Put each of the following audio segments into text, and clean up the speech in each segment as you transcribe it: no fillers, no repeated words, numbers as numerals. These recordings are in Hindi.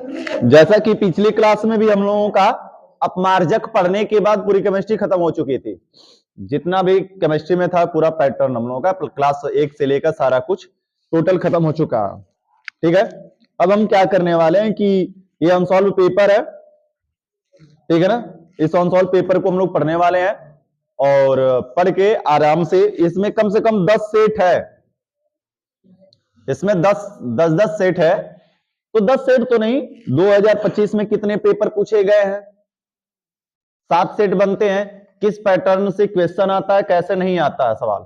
जैसा कि पिछली क्लास में भी हम लोगों का अपमार्जक पढ़ने के बाद पूरी केमिस्ट्री खत्म हो चुकी थी। जितना भी केमिस्ट्री में था पूरा पैटर्न हम लोगों का क्लास 1 से लेकर सारा कुछ टोटल खत्म हो चुका है। ठीक है, अब हम क्या करने वाले हैं कि ये अनसॉल्व पेपर है, ठीक है ना। इस अनसॉल्व पेपर को हम लोग पढ़ने वाले हैं और पढ़ के आराम से, इसमें कम से कम 10 सेट है, इसमें 10 सेट है। तो 10 सेट तो नहीं, 2025 में कितने पेपर पूछे गए हैं? 7 सेट बनते हैं। किस पैटर्न से क्वेश्चन आता है, कैसे नहीं आता है सवाल,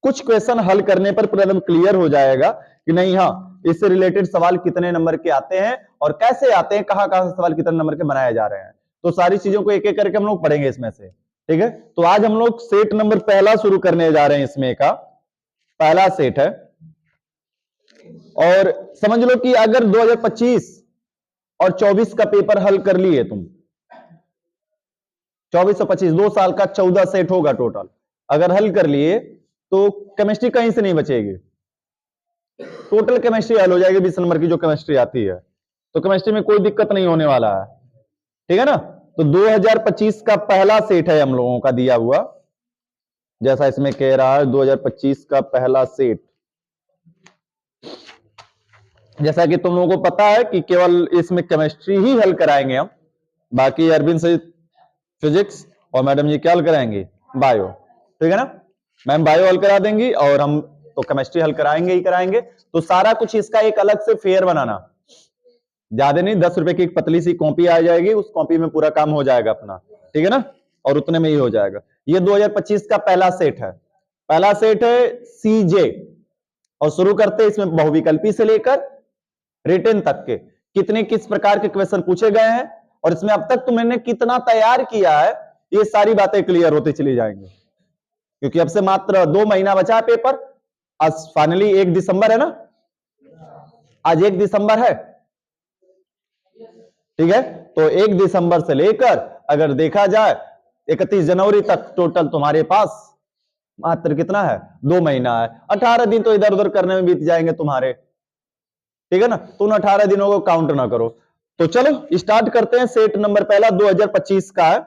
कुछ क्वेश्चन हल करने पर पूरा एकदम क्लियर हो जाएगा कि नहीं, हाँ इससे रिलेटेड सवाल कितने नंबर के आते हैं और कैसे आते हैं, कहां कहां से सवाल कितने नंबर के बनाए जा रहे हैं। तो सारी चीजों को एक एक करके हम लोग पढ़ेंगे इसमें से। ठीक है, तो आज हम लोग सेट नंबर पहला शुरू करने जा रहे हैं। इसमें का पहला सेट है और समझ लो कि अगर 2025 और 24 का पेपर हल कर लिए तुम, 24 और 25 2 साल का 14 सेट होगा टोटल, अगर हल कर लिए तो केमिस्ट्री कहीं से नहीं बचेगी, टोटल केमिस्ट्री हल हो जाएगी 20 नंबर की जो केमिस्ट्री आती है। तो केमिस्ट्री में कोई दिक्कत नहीं होने वाला है, ठीक है ना। तो 2025 का पहला सेट है हम लोगों का दिया हुआ, जैसा इसमें कह रहा है 2025 का पहला सेट। जैसा कि तुम लोगों को पता है कि केवल इसमें केमिस्ट्री ही हल कराएंगे हम, बाकी अरविंद से फिजिक्स और मैडम जी क्या हल कराएंगे, बायो, ठीक है ना। मैम बायो हल करा देंगी और हम तो केमिस्ट्री हल कराएंगे ही कराएंगे। तो सारा कुछ इसका एक अलग से फेयर बनाना, ज्यादा नहीं, 10 रुपए की एक पतली सी कॉपी आ जाएगी, उस कॉपी में पूरा काम हो जाएगा अपना, ठीक है ना, और उतने में ही हो जाएगा। ये 2025 का पहला सेट है, पहला सेट है सीजे। और शुरू करते हैं इसमें बहुविकल्पी से लेकर रिटन तक के कितने किस प्रकार के क्वेश्चन पूछे गए हैं और इसमें अब तक तुमने कितना तैयार किया है, ये सारी बातें क्लियर होती चली जाएंगी। क्योंकि अब से मात्र 2 महीना बचा है पेपर, आज फाइनली 1 दिसंबर है ना, आज 1 दिसंबर है, ठीक है। तो 1 दिसंबर से लेकर अगर देखा जाए 31 जनवरी तक टोटल तुम्हारे पास मात्र कितना है, 2 महीना है। 18 दिन तो इधर उधर करने में बीत जाएंगे तुम्हारे, ठीक है ना। तो उन 18 दिनों को काउंट ना करो। तो चलो स्टार्ट करते हैं। सेट नंबर पहला 2025 का है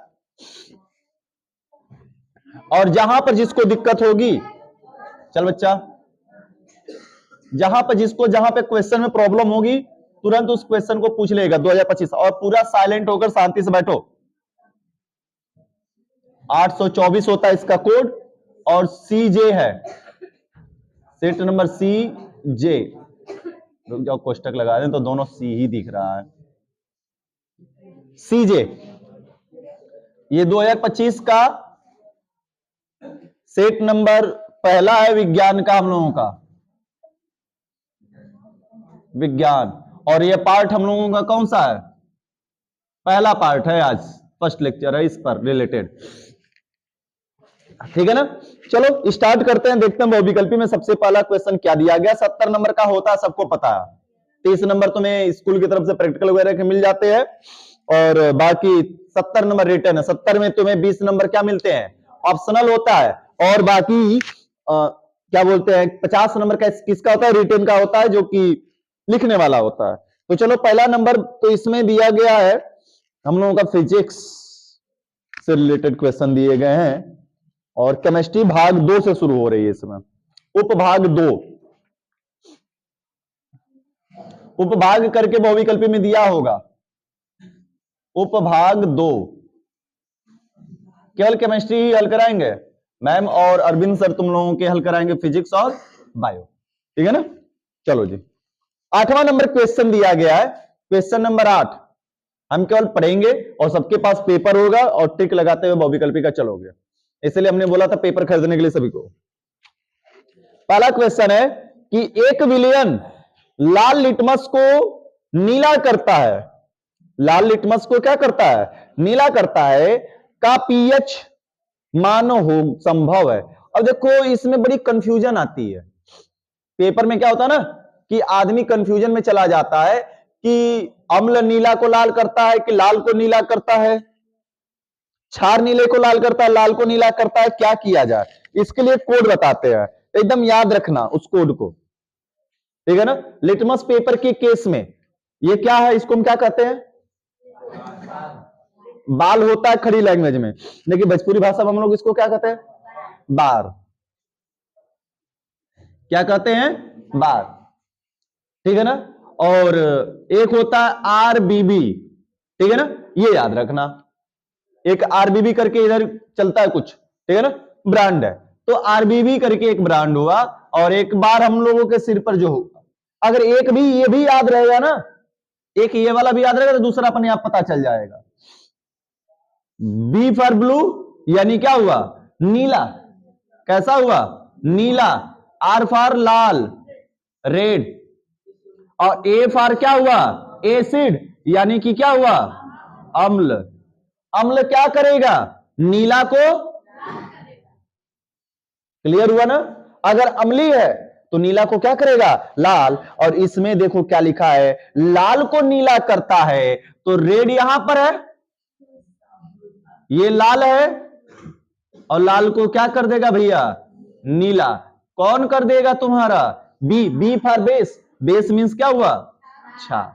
और जहां पर जिसको दिक्कत होगी, चल बच्चा, जहां पे क्वेश्चन में प्रॉब्लम होगी तुरंत उस क्वेश्चन को पूछ लेगा 2025, और पूरा साइलेंट होकर शांति से बैठो। 824 होता है इसका कोड और सीजे है, सेट नंबर सीजे। रुक जाओ, कोष्टक लगा दें तो दोनों सी ही दिख रहा है। सीजे ये 2025 का सेट नंबर पहला है, विज्ञान का हम लोगों का, विज्ञान। और ये पार्ट हम लोगों का कौन सा है, पहला पार्ट है, आज फर्स्ट लेक्चर है इस पर रिलेटेड, ठीक है ना। चलो स्टार्ट करते हैं, देखते हैं बहुविकल्पी में सबसे पहला क्वेश्चन क्या दिया गया। 70 नंबर का होता है, सबको पता है। 30 नंबर तुम्हें स्कूल की तरफ से प्रैक्टिकल वगैरह के मिल जाते हैं और बाकी 70 नंबर रिटर्न है। 70 में तुम्हें 20 नंबर क्या मिलते हैं, ऑप्शनल होता है, और बाकी क्या बोलते हैं 50 नंबर का किसका होता है, रिटर्न का होता है, जो कि लिखने वाला होता है। तो चलो पहला नंबर तो इसमें दिया गया है हम लोगों का, फिजिक्स से रिलेटेड क्वेश्चन दिए गए हैं और केमिस्ट्री भाग 2 से शुरू हो रही है इसमें। उपभाग 2, उपभाग करके बहुविकल्पी में दिया होगा, उपभाग 2 केवल केमिस्ट्री ही हल कराएंगे मैम, और अरविंद सर तुम लोगों के हल कराएंगे फिजिक्स और बायो, ठीक है ना। चलो जी, 8वां नंबर क्वेश्चन दिया गया है, क्वेश्चन नंबर 8 हम केवल पढ़ेंगे और सबके पास पेपर होगा और टिक लगाते हुए बहुविकल्पी का चलोगे, इसलिए हमने बोला था पेपर खरीदने के लिए सभी को। पहला क्वेश्चन है कि 1 विलियन लाल लिटमस को नीला करता है, लाल लिटमस को क्या करता है, नीला करता है, का पीएच मान हो संभव है। अब देखो इसमें बड़ी कंफ्यूजन आती है, पेपर में क्या होता है ना कि आदमी कंफ्यूजन में चला जाता है कि अम्ल नीला को लाल करता है कि लाल को नीला करता है, क्षार नीले को लाल करता है, लाल को नीला करता है, क्या किया जाए। इसके लिए कोड बताते हैं, एकदम याद रखना उस कोड को, ठीक है ना। लिटमस पेपर के केस में ये क्या है, इसको हम क्या कहते हैं? बाल होता है खड़ी लैंग्वेज में, लेकिन भोजपुरी भाषा में हम लोग इसको क्या कहते हैं? बार। क्या कहते हैं? बार। ठीक है ना। और एक होता है आरबीबी, ठीक है ना, ये याद रखना। एक आरबीबी करके इधर चलता है कुछ, ठीक है ना, ब्रांड है। तो आरबीबी करके एक ब्रांड हुआ, और एक बार हम लोगों के सिर पर जो होगा, अगर एक भी ये भी याद रहेगा ना, एक ये वाला भी याद रहेगा, तो दूसरा अपने आप पता चल जाएगा। बी फॉर ब्लू, यानी क्या हुआ? नीला। कैसा हुआ? नीला। आर फॉर लाल, रेड। और ए फॉर क्या हुआ? एसिड, यानी कि क्या हुआ? अम्ल। अम्ल क्या करेगा? नीला को, क्लियर हुआ ना। अगर अम्ली है तो नीला को क्या करेगा? लाल। और इसमें देखो क्या लिखा है, लाल को नीला करता है, तो रेड यहां पर है, ये लाल है, और लाल को क्या कर देगा भैया? नीला। कौन कर देगा तुम्हारा? B. B for base, base means क्या हुआ? क्षार।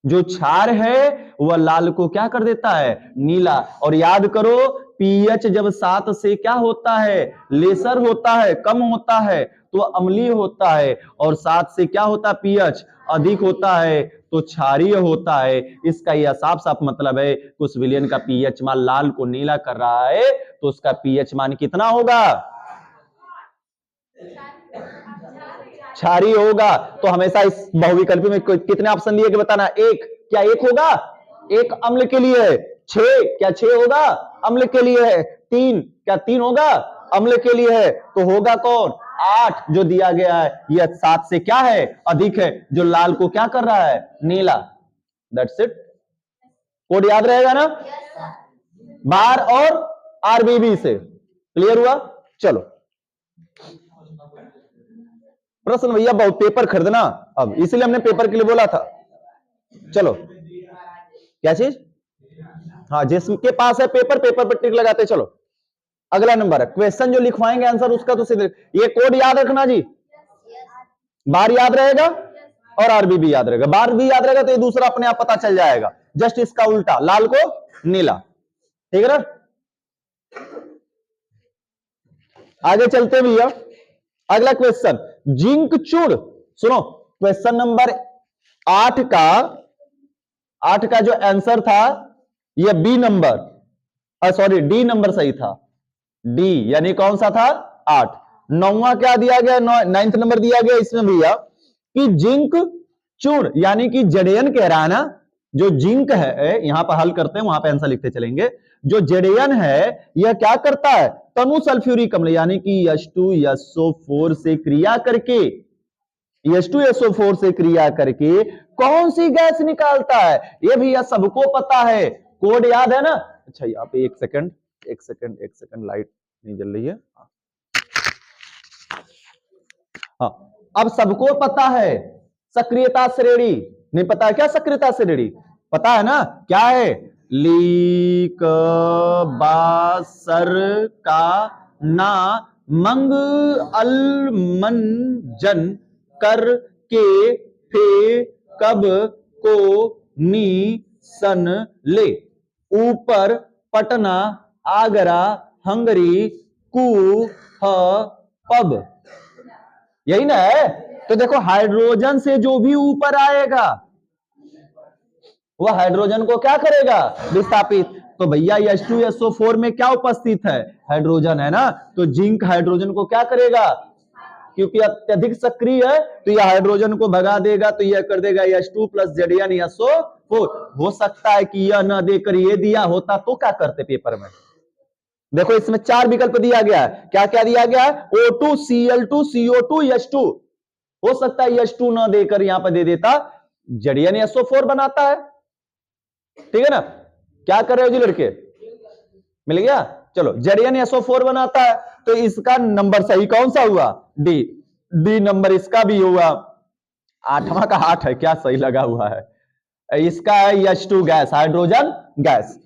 जो क्षार है वह लाल को क्या कर देता है? नीला। और याद करो, पीएच जब 7 से क्या होता है? लेसर होता है, कम होता है, तो अम्लीय होता है। और 7 से क्या होता है? पीएच अधिक होता है, तो क्षारीय होता है। इसका यह साफ साफ मतलब है कि उस विलयन का पीएच मान लाल को नीला कर रहा है, तो उसका पीएच मान कितना होगा? क्षारीय होगा। तो हमेशा इस बहुविकल्पी में कितने ऑप्शन दिए कि बताना? एक। क्या एक होगा? एक अम्ल के लिए है। 6, क्या 6 होगा? अम्ल के लिए है। 3, क्या 3 होगा? अम्ल के लिए है। तो होगा कौन? 8 जो दिया गया है। यह 7 से क्या है? अधिक है, जो लाल को क्या कर रहा है? नीला। That's it. कोड याद रहेगा ना? बार और आरबीबी से। क्लियर हुआ? चलो, प्रश्न भैया बहुत पेपर खरीदना, अब इसलिए हमने पेपर के लिए बोला था। चलो, क्या चीज? हाँ, जिसके पास है पेपर, पेपर पर टिक लगाते। चलो, अगला नंबर है क्वेश्चन जो लिखवाएंगे आंसर उसका, तो सीधे ये कोड याद रखना जी। बार याद रहेगा और आरबीबी याद रहेगा। बार भी याद रहेगा तो ये दूसरा अपने आप पता चल जाएगा। जस्ट इसका उल्टा, लाल को नीला। ठीक है ना। आगे चलते भैया, अगला क्वेश्चन जिंक चूड़। सुनो, क्वेश्चन नंबर 8 का जो आंसर था यह B number, sorry D number सही था। डी यानी कौन सा था? 8। 9वां क्या दिया गया? 9th नंबर दिया गया इसमें भैया कि जिंक चूड़, यानी कि जेडेयन कह रहा है ना। जो जिंक है, यहां पर हल करते हैं, वहां पे आंसर लिखते चलेंगे। जो जेडेयन है यह क्या करता है? तनु सल्फ्यूरिक अम्ल यानी कि H2SO4 से क्रिया करके, H2SO4 से क्रिया करके कौन सी गैस निकालता है? ये भैया सबको पता है, कोड याद है ना। अच्छा, यहाँ पे एक सेकंड लाइट नहीं जल रही है। हाँ, अब सबको पता है सक्रियता श्रेणी। नहीं पता है क्या सक्रियता श्रेणी? पता है ना क्या है? लीक बासर का ना मंग अलमंजन कर के फे कब को नी सन ले। ऊपर पटना आगरा हंगरी कु ह पब, यही ना है। तो देखो, हाइड्रोजन से जो भी ऊपर आएगा वह हाइड्रोजन को क्या करेगा? विस्थापित। तो भैया H2SO4 में क्या उपस्थित है? हाइड्रोजन है ना। तो जिंक हाइड्रोजन को क्या करेगा? क्योंकि अत्यधिक सक्रिय है तो यह हाइड्रोजन को भगा देगा, तो यह कर देगा H2 प्लस ZnSO4। हो सकता है कि यह न देकर यह दिया होता तो क्या करते पेपर में? देखो, इसमें 4 विकल्प दिया गया है। क्या क्या दिया गया है? O2 Cl2 CO2 H2। हो सकता है H2 ना देकर यहां पर दे देता, ZnSO4 बनाता है। ठीक है ना। क्या कर रहे हो जी लड़के? मिल गया? चलो, ZnSO4 बनाता है, तो इसका नंबर सही कौन सा हुआ? डी। डी नंबर इसका भी हुआ। 8वां का 8 है, क्या सही लगा हुआ है? इसका है H2 गैस, हाइड्रोजन गैस।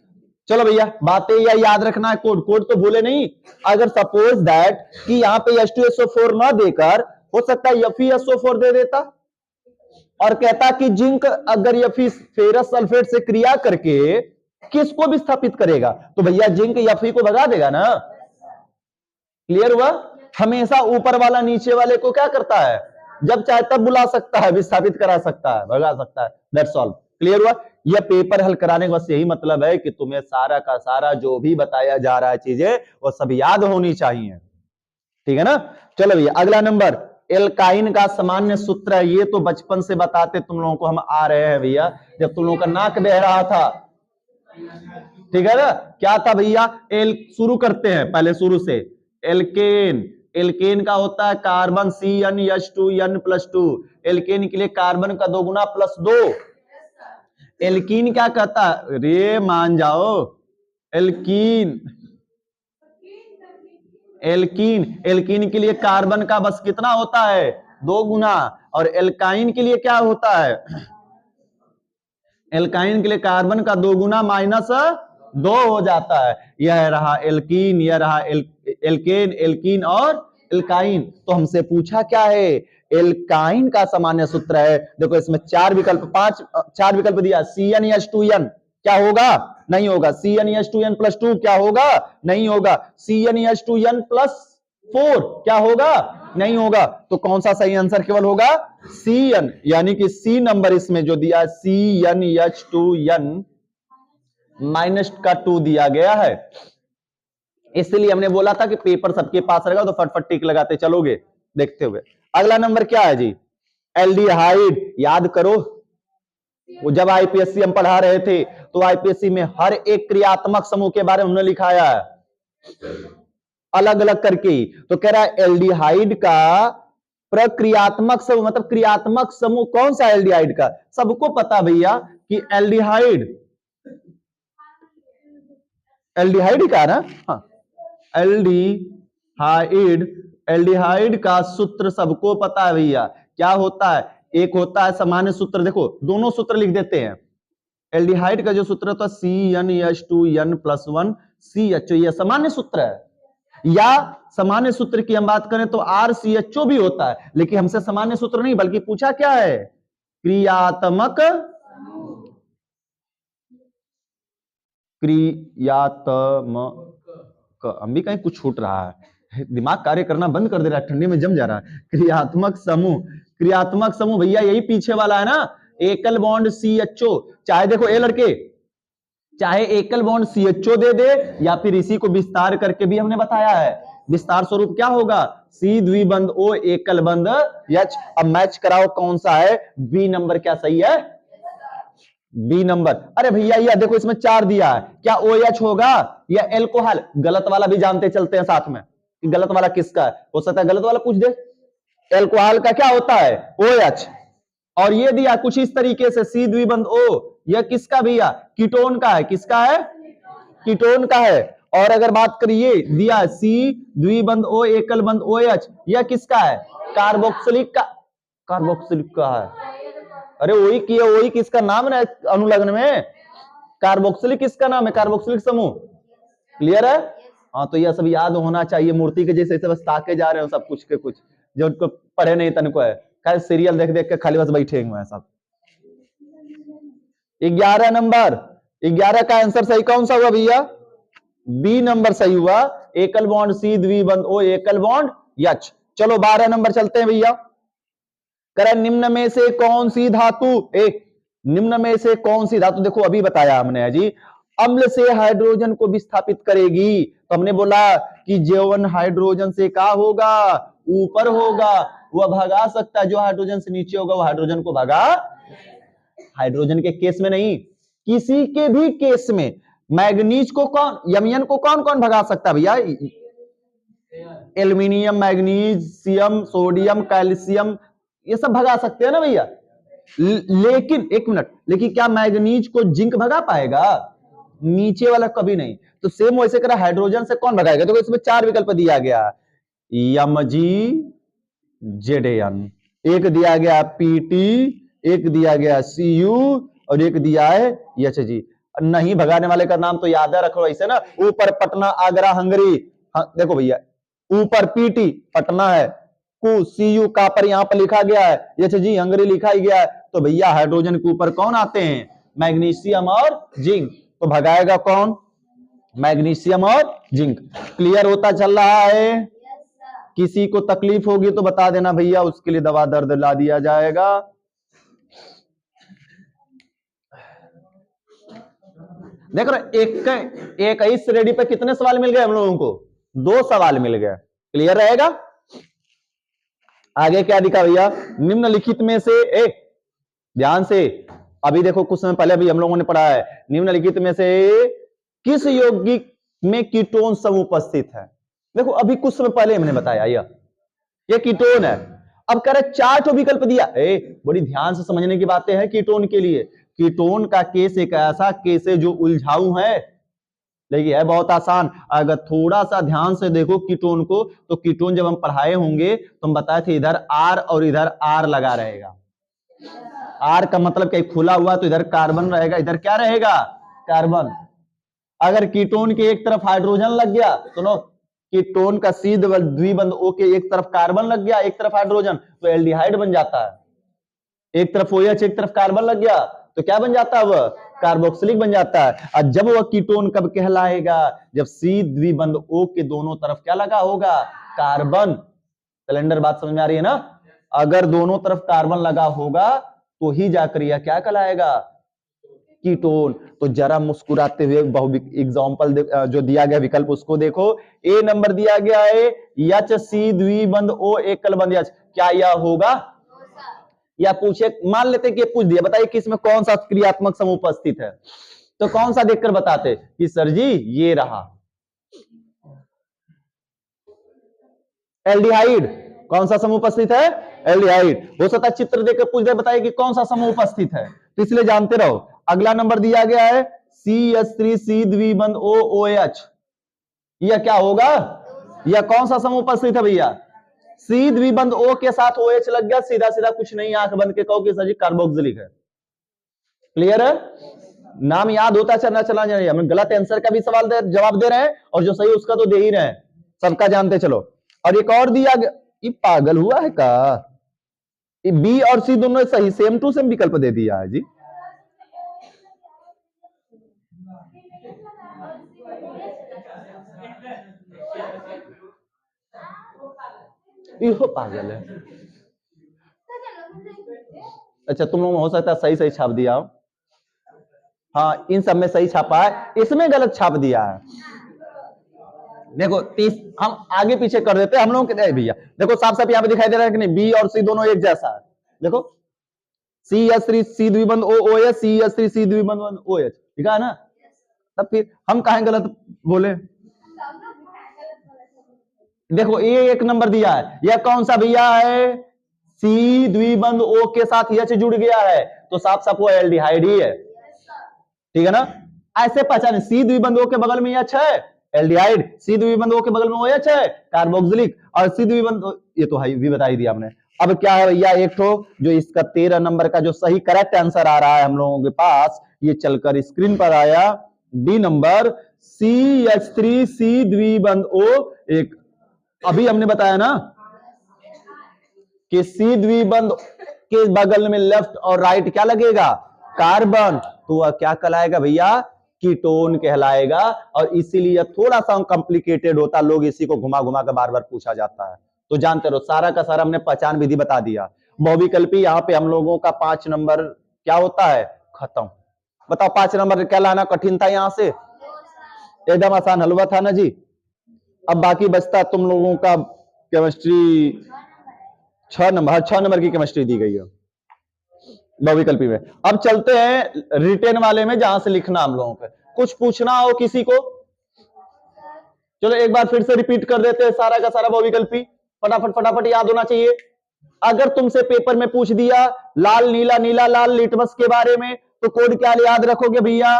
चलो भैया, बातें यह याद रखना है, कोड तो भूले नहीं। अगर सपोज दैट कि यहां पे H2SO4 ना देकर हो सकता है FeSO4 दे देता, और कहता कि जिंक अगर या फिर फेरस सल्फेट से क्रिया करके किसको विस्थापित करेगा, तो भैया जिंक या को भगा देगा ना। क्लियर हुआ? हमेशा ऊपर वाला नीचे वाले को क्या करता है, जब चाहे तब बुला सकता है, विस्थापित करा सकता है, भगा सकता है। That's all. क्लियर हुआ? यह पेपर हल कराने का बस यही मतलब है कि तुम्हें सारा का सारा जो भी बताया जा रहा है चीजें वो सब याद होनी चाहिए। ठीक है ना? चलो भैया अगला नंबर, एल्काइन का सामान्य सूत्र है। ये तो बचपन से बताते तुम लोगों को हम आ रहे हैं भैया, जब तुम लोगों का नाक बह रहा था। ठीक है ना? क्या था भैया? शुरू करते हैं पहले शुरू से। एल्केन, एल्केन का होता है कार्बन CnH2n+2। एल्केन के लिए कार्बन का 2 गुना +2। एल्कीन क्या कहता है, रे मान जाओ, एल्कीन, एल्कीन, एल्कीन के लिए कार्बन का बस कितना होता है, 2 गुना। और एल्काइन के लिए क्या होता है, एल्काइन के लिए कार्बन का 2 गुना -2 हो जाता है। यह रहा एल्कीन, यह रहा एल्केन, एल्कीन और एल्काइन। तो हमसे पूछा क्या है, एल्काइन का सामान्य सूत्र है। देखो इसमें 4 विकल्प, 4 विकल्प दिया। CnH2n क्या होगा, नहीं होगा। CnH2n+2 क्या होगा, नहीं होगा। CnH2n+4 क्या होगा, नहीं होगा। तो कौन सा सही आंसर केवल होगा, Cn, यानी कि C नंबर इसमें जो दिया CnH2n -2 दिया गया है। इसलिए हमने बोला था कि पेपर सबके पास रहेगा तो फटफट टिक लगाते चलोगे देखते हुए। अगला नंबर क्या है जी, एल्डिहाइड। याद करो, वो जब आईपीएससी हम पढ़ा रहे थे तो आईपीएससी में हर एक क्रियात्मक समूह के बारे में हमने लिखाया है अलग अलग करके। तो कह रहा है एल्डिहाइड का प्रक्रियात्मक समूह, मतलब क्रियात्मक समूह कौन सा एल्डिहाइड का, सबको पता भैया कि एल्डिहाइड, एल्डिहाइड का ना, हाँ एल्डिहाइड, एल्डिहाइड का सूत्र सबको पता है भैया। क्या होता है, एक होता है सामान्य सूत्र, देखो दोनों सूत्र लिख देते हैं। एल्डिहाइड का जो सूत्र होता है CnH2n+1 CHO, यह सामान्य सूत्र है। या सामान्य सूत्र की हम बात करें तो RCHO भी होता है, लेकिन हमसे सामान्य सूत्र नहीं बल्कि पूछा क्या है, क्रियात्मक, क्रियात्मक। हम भी कहीं कुछ छूट रहा है, दिमाग कार्य करना बंद कर दे रहा है, ठंडी में जम जा रहा है। क्रियात्मक समूह, क्रियात्मक समूह भैया यही पीछे वाला है ना, एकल बॉन्ड CHO। चाहे देखो ए लड़के, चाहे एकल बॉन्ड CHO दे दे या फिर इसी को विस्तार करके भी हमने बताया है। विस्तार स्वरूप क्या होगा, C द्विबंध O एकल बंध H। अब मैच कराओ कौन सा है, बी नंबर क्या सही है, बी नंबर। अरे भैया ये देखो इसमें 4 दिया है, क्या OH होगा या एल्कोहल, गलत वाला भी जानते चलते हैं साथ में कि गलत वाला किसका है, हो सकता है गलत वाला पूछ दे। एल्कोहल का क्या होता है OH, और ये दिया कुछ इस तरीके से C द्विबंध O, यह किसका भैया, कीटोन का है, किसका है, कीटोन का है। और अगर बात करिए दिया C द्विबंध O एकल बंध OH, यह किसका है, कार्बोक्सिलिक का, कार्बोक्सिलिक का है। अरे वही किया, वही किसका नाम है अनुलग्न में, कार्बोक्सिलिक किसका नाम है, कार्बोक्सिलिक समूह। क्लियर है? हाँ तो यह सब याद होना चाहिए, मूर्ति के जैसे बस ताके जा रहे हो सब कुछ के कुछ, जो उनको पढ़े नहीं तन को है, खाली सीरियल देख देख के खाली बस बैठे हुए हैं सब। 11 नंबर, 11 का आंसर सही कौन सा हुआ भैया, बी नंबर सही हुआ, एकल बॉन्ड C द्विबंध O एकल बॉन्ड H। चलो 12 नंबर चलते हैं भैया। करें निम्न में से कौन सी धातु, एक निम्न में से कौन सी धातु, देखो अभी बताया हमने जी, अम्ल से हाइड्रोजन को विस्थापित करेगी। तो हमने बोला कि जौन हाइड्रोजन से क्या होगा, ऊपर होगा, वह भगा सकता है, जो हाइड्रोजन से नीचे होगा वो हाइड्रोजन को भगा, हाइड्रोजन के केस में नहीं, किसी के भी केस में। मैग्नीज को कौन, यमियन को कौन कौन भगा सकता है भैया, एल्यूमिनियम, मैग्नीशियम, सोडियम, कैल्शियम, ये सब भगा सकते हैं ना भैया। लेकिन एक मिनट, लेकिन क्या मैग्नीज को जिंक भगा पाएगा, नीचे वाला कभी नहीं। तो सेम वैसे करा हाइड्रोजन से कौन भगाएगा, तो इसमें 4 विकल्प दिया गया, MgZn, एक दिया गया PT, एक दिया गया Cu और एक दिया है Hg। नहीं भगाने वाले का नाम तो याद है, रखो ऐसे ना, ऊपर पटना, आगरा, हंगरी। हाँ देखो भैया, ऊपर PT पटना है, Cu का पर यहां पर लिखा गया है, Hg हंगरी लिखा ही गया है, तो भैया हाइड्रोजन के ऊपर कौन आते हैं? मैग्नीशियम और जिंक। तो भगाएगा कौन? मैग्नीशियम और जिंक। क्लियर होता चल रहा है? किसी को तकलीफ होगी तो बता देना भैया, उसके लिए दवा दर्द ला दिया जाएगा। देख रहे एक ही श्रेणी पे कितने सवाल मिल गए हम लोगों को? 2 सवाल मिल गए। क्लियर रहेगा? आगे क्या दिखा भैया? निम्नलिखित में से एक, ध्यान से अभी देखो, कुछ समय पहले अभी हम लोगों ने पढ़ा है, निम्नलिखित में से किस यौगिक में कीटोन समूह उपस्थित है? देखो अभी कुछ समय पहले हमने बताया ये कीटोन है। अब कह रहे 4 ठो विकल्प दिया। बड़ी ध्यान से समझने की बातें हैं कीटोन के लिए। कीटोन का केस एक ऐसा केस है जो उलझाऊ है, लेकिन है बहुत आसान। अगर थोड़ा सा ध्यान से देखो कीटोन को, तो कीटोन जब हम पढ़ाए होंगे तो हम बताए थे इधर R और इधर R लगा रहेगा। R का मतलब क्या? खुला हुआ, तो इधर कार्बन रहेगा, इधर क्या रहेगा? कार्बन। अगर कीटोन के एक तरफ हाइड्रोजन लग गया, सुनो, कीटोन का C द्विबंध O के एक तरफ कार्बन लग गया, एक तरफ हाइड्रोजन, तो एल्डिहाइड बन जाता है। एक तरफ OH एक तरफ कार्बन लग गया तो क्या बन जाता है? वह कार्बोक्सिलिक बन जाता है। और जब वह कीटोन कब कहलाएगा? जब C द्विबंध O के दोनों तरफ क्या लगा होगा? कार्बन। कैलेंडर बात समझ में आ रही है ना? अगर दोनों तरफ कार्बन लगा होगा तो ही जाकर यह क्या कहलाएगा? कीटोन। तो जरा मुस्कुराते हुए एग्जाम्पल जो दिया गया विकल्प उसको देखो। ए नंबर दिया गया है HC द्विबंध O एकल बंध H, क्या यह होगा? या पूछे, मान लेते कि पूछ दिया, बताइए कि इसमें कौन सा क्रियात्मक समूह उपस्थित है? तो कौन सा देखकर बताते कि सर जी ये रहा एल्डिहाइड। कौन सा समूह उपस्थित है? एल्डिहाइड। हो सकता है चित्र देखकर पूछ दे, बताइए कि कौन सा समूह उपस्थित है, तो इसलिए जानते रहो। अगला नंबर दिया गया है CH3C द्विबंध OOH, यह क्या होगा? यह कौन सा समूह उपस्थित है भैया? C द्विबंध O के साथ OH लग गया, सीधा सीधा कुछ नहीं, आंख बंद के कहो कि सर जी कार्बोक्सिलिक है। क्लियर है? नाम याद होता चलना चाहिए। हम गलत आंसर का भी सवाल जवाब दे रहे हैं और जो सही उसका तो दे ही रहे हैं, सबका जानते चलो। और एक और दिया गया, ये पागल हुआ है का? B और C दोनों सही, सेम टू सेम विकल्प दे दिया है जी। यो पागल है। अच्छा, तुम लोग हो सकता है सही सही छाप दिया हो। हाँ, इन सब में सही छापा है, इसमें गलत छाप दिया है। देखो 30 हम आगे पीछे कर देते हैं हम लोग के भैया। देखो साफ साफ यहाँ पे दिखाई दे रहा है कि नहीं? बी और सी दोनों एक जैसा है। देखो CH3C द्विबंध OOH, CH3C द्विबंध OH, ठीक है ना? तब फिर हम कहें गलत बोले? देखो ये एक नंबर दिया है, यह कौन सा भैया है? C द्विबंध O के साथ H जुड़ गया है, तो साफ साफ वो एल्डिहाइड ही है, ठीक है ना? ऐसे पहचाने, C द्विबंध O के बगल में H है, एल्डिहाइड। C द्विबंध O के बगल में OH है, कार्बोक्सिलिक। और C द्विबंध, ये तो भी बता ही दिया हमने। अब क्या है भैया? एक ठो जो इसका 13 नंबर का जो सही करेक्ट आंसर आ रहा है हम लोगों के पास, ये चलकर स्क्रीन पर आया, डी नंबर CH3C द्विबंध O एक। अभी हमने बताया ना कि C द्विबंध के बगल में लेफ्ट और राइट क्या लगेगा? कार्बन। तो वह क्या कहलाएगा भैया? कीटोन कहलाएगा। और इसीलिए थोड़ा सा कॉम्प्लिकेटेड होता, लोग इसी को घुमा घुमा कर बार बार पूछा जाता है। तो जानते रहो, सारा का सारा हमने पहचान विधि बता दिया। बहुविकल्पी यहाँ पे हम लोगों का 5 नंबर क्या होता है? खत्म। बताओ 5 नंबर क्या लाना कठिन था? यहां से एकदम आसान हलवा था ना जी। अब बाकी बचता तुम लोगों का केमिस्ट्री 6 नंबर, 6 नंबर की केमिस्ट्री दी गई है बहुविकल्पी में। अब चलते हैं रिटेन वाले में, जहां से लिखना हम लोगों को। कुछ पूछना हो किसी को? चलो एक बार फिर से रिपीट कर देते हैं सारा का सारा बहुविकल्पी, फटाफट फटाफट याद होना चाहिए। अगर तुमसे पेपर में पूछ दिया लाल नीला नीला लाल लिटमस के बारे में, तो कोड क्या याद रखोगे भैया?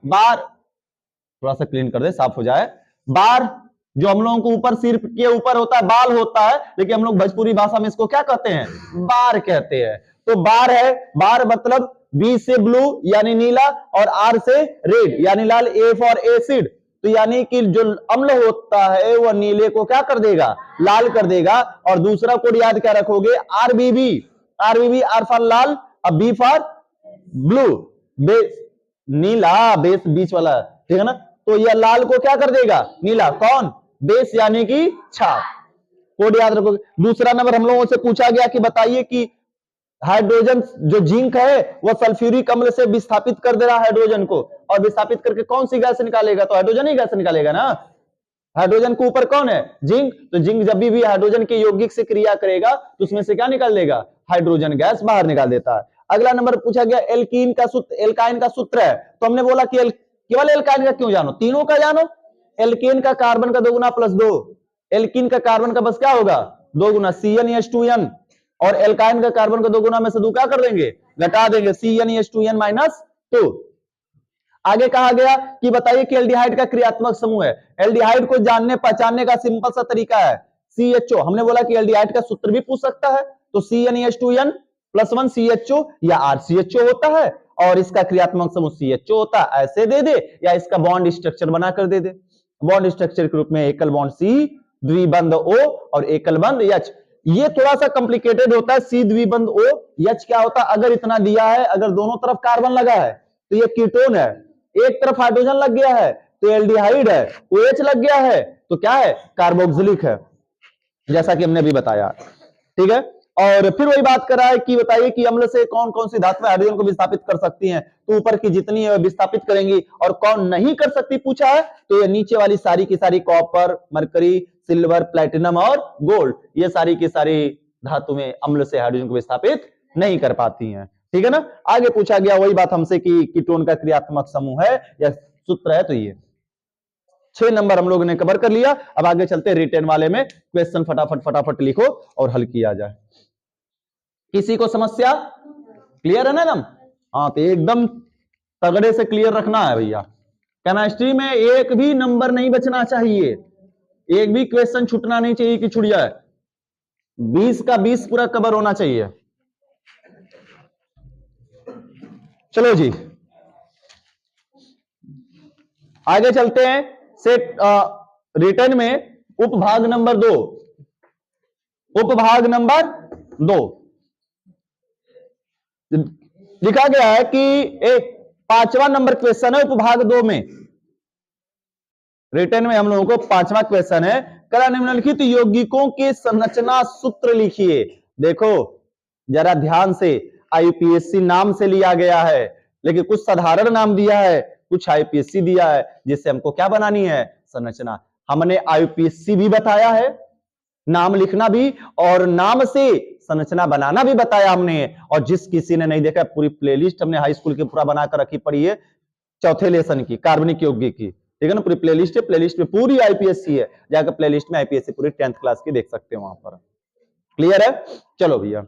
बार, थोड़ा सा क्लीन कर दे, साफ हो जाए। बार जो हम लोगों को ऊपर सिर के ऊपर होता है, बाल होता है, लेकिन हम लोग भोजपुरी भाषा में इसको क्या कहते हैं? बार कहते हैं। तो बार है, बार मतलब B से ब्लू यानी नीला और R से रेड यानी लाल, A फॉर एसिड। तो यानी कि जो अम्ल होता है वह नीले को क्या कर देगा? लाल कर देगा। और दूसरा कोड याद क्या रखोगे? RBB। RBB, R फॉर लाल, अब B फॉर ब्लू, बेस नीला, बेस बीच वाला, ठीक है ना। तो यह लाल को क्या कर देगा, नीला, कौन, बेस यानी कि छाप, कोड याद रखोगे। दूसरा नंबर हम लोगों से पूछा गया कि बताइए कि हाइड्रोजन जो जिंक है वह सल्फ्यूरिक अम्ल से विस्थापित कर दे रहा है हाइड्रोजन को, और विस्थापित करके कौन सी गैस निकालेगा, तो हाइड्रोजन ही गैस निकालेगा ना। हाइड्रोजन के ऊपर कौन है, जिंक, तो जिंक जब भी हाइड्रोजन के यौगिक से क्रिया करेगा तो उसमें से क्या निकाल देगा, हाइड्रोजन गैस बाहर निकाल देता है। अगला नंबर पूछा गया एल्कीन का सूत्र, एल्काइन का सूत्र है, तो हमने बोला कि केवल एल्काइन का क्यों जानो, तीनों का जानो। एल्कीन का कार्बन का 2 गुना प्लस 2, एल्कीन का कार्बन का बस क्या होगा 2 गुना CnH2n, और एल्काइन का कार्बन का 2 गुना में से 2 क्या कर देंगे, घटा देंगे, CnH2n माइनस 2। आगे कहा गया कि बताइए कि एल्डिहाइड का क्रियात्मक समूह है। एल्डिहाइड को जानने पहचानने का सिंपल सा तरीका है CHO। हमने बोला कि एल्डिहाइड का सूत्र भी पूछ सकता है, तो CnH2n + 1 CHO या RCHO होता है, और इसका क्रियात्मक समूह CHO होता है, ऐसे दे दे, या इसका बॉन्ड स्ट्रक्चर बनाकर दे दे। बॉन्ड स्ट्रक्चर के रूप में एकल बॉन्ड C, द्विबंध O और एकल बंध H। ये थोड़ा सा कॉम्प्लिकेटेड होता है, C द्विबंध O, H क्या होता है, अगर इतना दिया है, अगर दोनों तरफ कार्बन लगा है तो ये कीटोन है, एक तरफ हाइड्रोजन लग गया है तो एल्डिहाइड है, OH लग गया है तो क्या है, कार्बोक्सिलिक है, जैसा कि हमने अभी बताया, ठीक है। और फिर वही बात कर रहा है कि बताइए कि अम्ल से कौन कौन सी धातुएं हाइड्रोजन को विस्थापित कर सकती हैं, तो ऊपर की जितनी है विस्थापित करेंगी, और कौन नहीं कर सकती पूछा है, तो ये नीचे वाली सारी की सारी कॉपर, मरकरी, सिल्वर, प्लैटिनम और गोल्ड, ये सारी की सारी धातुएं अम्ल से हाइड्रोजन को विस्थापित नहीं कर पाती हैं, ठीक है ना। आगे पूछा गया वही बात हमसे कि कीटोन का क्रियात्मक समूह है या सूत्र है, तो ये 6 नंबर हम लोगों ने कवर कर लिया। अब आगे चलते हैं रिटेन वाले में, क्वेश्चन फटाफट फटाफट लिखो और हल किया जाए। किसी को समस्या क्लियर है ना एकदम, हाँ तो एकदम तगड़े से क्लियर रखना है भैया। केमिस्ट्री में एक भी नंबर नहीं बचना चाहिए, एक भी क्वेश्चन छूटना नहीं चाहिए कि छूट जाए, 20 का 20 पूरा कवर होना चाहिए। चलो जी आगे चलते हैं। सेट रिटर्न में उपभाग नंबर 2, उपभाग नंबर 2 लिखा गया है कि एक 5वां नंबर क्वेश्चन है उपभाग 2 में। रिटर्न में हम लोगों को 5वां क्वेश्चन है, कला निम्नलिखित यौगिकों के संरचना सूत्र लिखिए। देखो जरा ध्यान से, IUPAC नाम से लिया गया है, लेकिन कुछ साधारण नाम दिया है, कुछ IUPAC दिया है, जिससे हमको क्या बनानी है, संरचना। हमने IUPAC भी बताया है, नाम लिखना भी, और नाम से संरचना बनाना भी बताया हमने। और जिस किसी ने नहीं देखा, पूरी प्लेलिस्ट हमने हाई स्कूल की पूरा बनाकर रखी पड़ी है, चौथे लेसन की कार्बनिक यौगिक की, ठीक है ना, पूरी प्लेलिस्ट है, प्लेलिस्ट में पूरी IUPAC है, जाकर प्लेलिस्ट में IUPAC पूरी 10th क्लास की देख सकते हो वहां पर। क्लियर है, चलो भैया।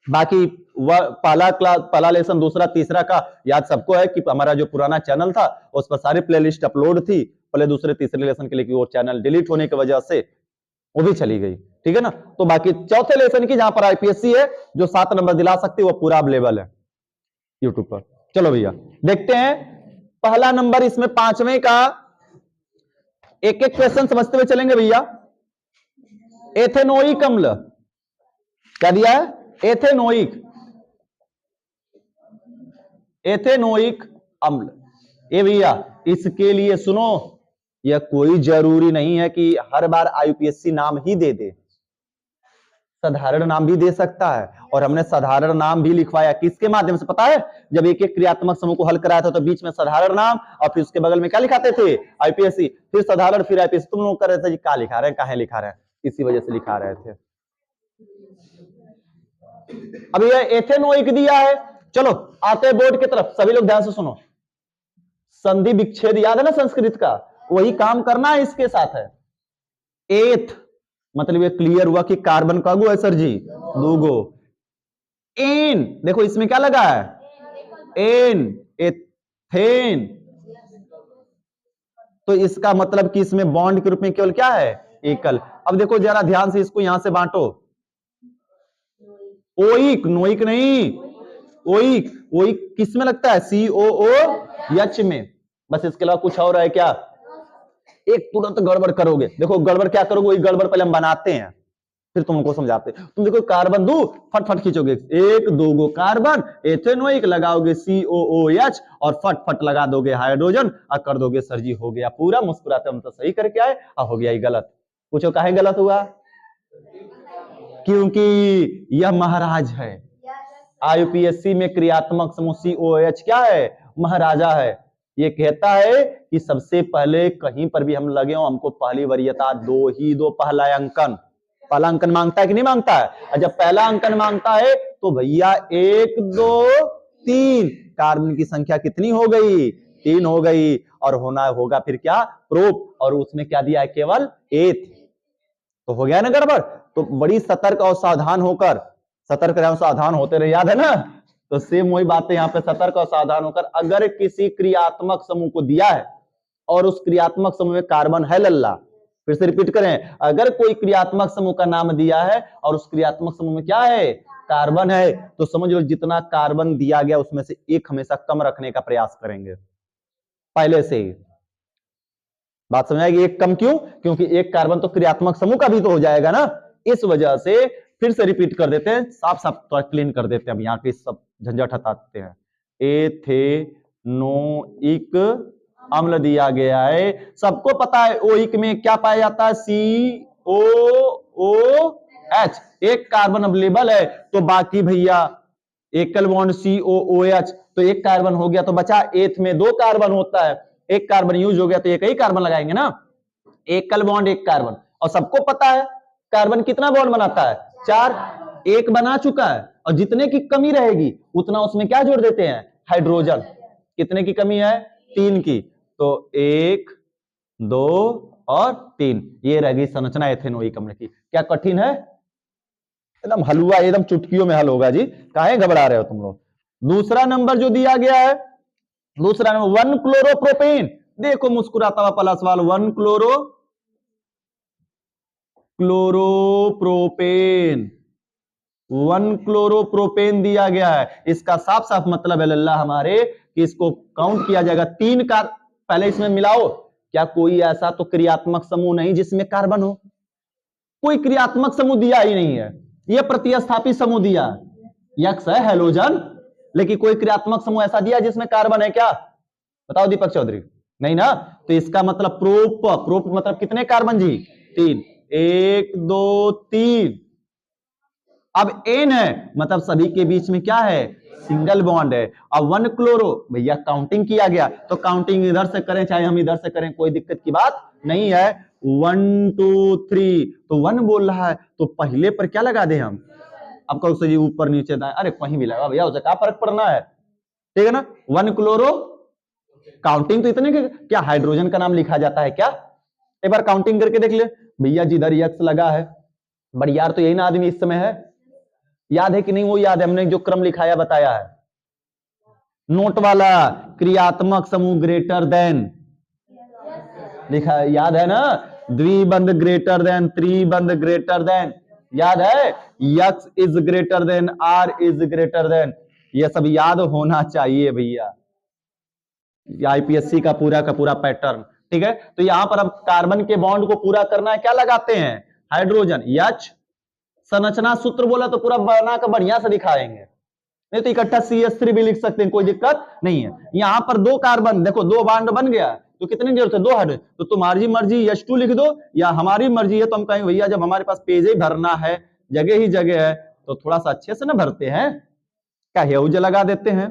बाकी पहला लेसन, दूसरा, तीसरा का याद सबको है कि हमारा जो पुराना चैनल था उस पर सारी प्लेलिस्ट अपलोड थी, पहले दूसरे तीसरे लेसन के लिए, वो चैनल डिलीट होने की वजह से वो भी चली गई, ठीक है ना। तो बाकी चौथे लेसन की जहां पर IUPAC है, जो 7 नंबर दिला सकती है, वो पूरा अवेलेबल है यूट्यूब पर। चलो भैया देखते हैं पहला नंबर, इसमें 5वें का एक एक क्वेश्चन समझते हुए चलेंगे भैया। एथेनोइक अम्ल क्या दिया है, एथेनोइक, एथेनोइक अम्ल। ये भैया इसके लिए सुनो, यह कोई जरूरी नहीं है कि हर बार IUPAC नाम ही दे दे, साधारण नाम भी दे सकता है। और हमने साधारण नाम भी लिखवाया किसके माध्यम से पता है, जब एक एक क्रियात्मक समूह को हल कराया था तो बीच में साधारण नाम और फिर उसके बगल में क्या लिखाते थे, IUPAC, फिर साधारण, फिर IUPAC। तुम लोग कर रहे थे जी क्या लिखा रहे हैं, कहां लिखा रहे हैं, इसी वजह से लिखा रहे थे। अब ये एथेनोइक दिया है, चलो आते बोर्ड की तरफ, सभी लोग ध्यान से सुनो। संधि विच्छेद याद है ना संस्कृत का, वही काम करना है इसके साथ है। एथ मतलब ये क्लियर हुआ कि कार्बन का गो है सर जी, 2 गो। एन देखो इसमें क्या लगा है, एन, एथेन, तो इसका मतलब कि इसमें बॉन्ड के रूप में केवल क्या है, एकल। अब देखो जरा ध्यान से, इसको यहां से बांटो, ओइक, नोइक नहीं, ओइक, ओइक किस में लगता है, COOH में, बस इसके अलावा कुछ और है क्या, एक तुरंत गड़बड़ करोगे। देखो गड़बड़ क्या करोगे, वही गड़बड़ पहले हम बनाते हैं, फिर तुमको समझाते। तुम देखो कार्बन दो फट फट खींचोगे, एक दो गो कार्बन एथेनोइक लगाओगे COOH और फट फट लगा दोगे हाइड्रोजन और कर दोगे सर जी हो गया पूरा। मुस्कुराते हम तो सही करके आए और हो गया ये गलत। पूछो काहे गलत हुआ? क्योंकि यह महाराज है। IUPAC में क्रियात्मक समूह COOH क्या है? महाराजा है। ये कहता है कि सबसे पहले कहीं पर भी हम लगे हो हमको पहली वरीयता दो ही दो, पहला अंकन। पहला अंकन मांगता है कि नहीं मांगता है? और जब पहला अंकन मांगता है तो भैया 1 2 3 कार्बन की संख्या कितनी हो गई? 3 हो गई। और होना होगा फिर क्या? प्रोप। और उसमें क्या दिया है? केवल एथ। तो हो गया ना गड़बड़। तो बड़ी सतर्क और सावधान होकर, सतर्क रहो सावधान होते रहे, याद है ना? तो सेम वही बात है यहाँ पे, सतर्क और सावधान होकर। अगर किसी क्रियात्मक समूह को दिया है और उस क्रियात्मक समूह में कार्बन है लल्ला, फिर से रिपीट करें, अगर कोई क्रियात्मक समूह का नाम दिया है और उस क्रियात्मक समूह में क्या है? कार्बन है, तो समझ लो जितना कार्बन दिया गया उसमें से एक हमेशा कम रखने का प्रयास करेंगे पहले से ही। बात समझ आएगी? एक कम क्यों? क्योंकि एक कार्बन तो क्रियात्मक समूह का भी तो हो जाएगा ना, इस वजह से। फिर से रिपीट कर देते हैं, साफ साफ क्लीन कर देते हैं, अब यहाँ के सब झंझट हटाते हैं। एथेनोइक अम्ल दिया गया है, सबको पता है ओइक में क्या पाया जाता है? COOH। एक कार्बन अवेलेबल है तो बाकी भैया एकल बॉन्ड COOH, तो एक कार्बन हो गया तो बचा एथ में 2 कार्बन होता है, एक कार्बन यूज हो गया तो एक ही कार्बन लगाएंगे ना, एकल बॉन्ड एक कार्बन। और सबको पता है कार्बन कितना बॉन्ड बनाता है? 4। एक बना चुका है और जितने की कमी रहेगी उतना उसमें क्या जोड़ देते हैं? हाइड्रोजन। कितने की कमी है? 3 की। तो 1 2 और 3, ये रहेगी संरचना एथेनोइक अम्ल की। क्या कठिन है? एकदम हलवा, एकदम चुटकियों में हल होगा जी, काहे घबरा रहे हो तुम लोग। दूसरा नंबर जो दिया गया है, दूसरा नंबर 1 क्लोरोप्रोपेन। देखो मुस्कुराता हुआ प्लस वाला 1 क्लोरोप्रोपेन, 1 क्लोरोप्रोपेन दिया गया है। इसका साफ साफ मतलब है लल्ला हमारे कि इसको काउंट किया जाएगा 3 कार। पहले इसमें मिलाओ, क्या कोई ऐसा तो क्रियात्मक समूह नहीं जिसमें कार्बन हो? कोई क्रियात्मक समूह दिया ही नहीं है, यह प्रतिस्थापी समूह दिया है, यक्स है हेलोजन, लेकिन कोई क्रियात्मक समूह ऐसा दिया जिसमें कार्बन है क्या? बताओ दीपक चौधरी, नहीं ना। तो इसका मतलब प्रोप, प्रोप मतलब कितने कार्बन जी? 3, 1 2 3। अब एन है मतलब सभी के बीच में क्या है? सिंगल बॉन्ड है। अब 1 क्लोरो भैया काउंटिंग किया गया तो काउंटिंग इधर से करें चाहे हम इधर से करें कोई दिक्कत की बात नहीं है। 1 2 3 तो 1 बोल रहा है तो पहले पर क्या लगा दे हम? अब कहो जी ऊपर नीचे दाएं, अरे कहीं भी लगा भैया, उसे क्या फर्क पड़ना है, ठीक है ना। 1 क्लोरो काउंटिंग तो इतने के, क्या हाइड्रोजन का नाम लिखा जाता है क्या? एक बार काउंटिंग करके देख ले भैया, जिधर यक्स लगा है बड़ियार तो यही ना आदमी इस समय है, याद है कि नहीं? वो याद है, हमने जो क्रम लिखाया बताया है नोट वाला, क्रियात्मक समूह ग्रेटर देन लिखा है, याद है ना? द्विबंध ग्रेटर देन, त्रिबंध ग्रेटर देन, याद है? X is greater than, R is greater than, ये सब याद होना चाहिए भैया, IPSC का पूरा पैटर्न, ठीक है। तो यहां पर अब कार्बन के बॉन्ड को पूरा करना है, क्या लगाते हैं? हाइड्रोजन। H संरचना सूत्र बोला तो पूरा बनाकर बढ़िया से दिखाएंगे, नहीं तो इकट्ठा CH3 भी लिख सकते हैं, कोई दिक्कत नहीं है। यहां पर 2 कार्बन, देखो 2 बॉन्ड बन गया तो कितनी जरूरत है? 2 हाइड्रोजन। तो तुम्हारी मर्जी H2 लिख दो या हमारी मर्जी है तो हम कहेंगे भैया जब हमारे पास पेज ही भरना है, जगह ही जगह है, तो थोड़ा सा अच्छे से ना भरते हैं, क्या हेउज लगा देते हैं?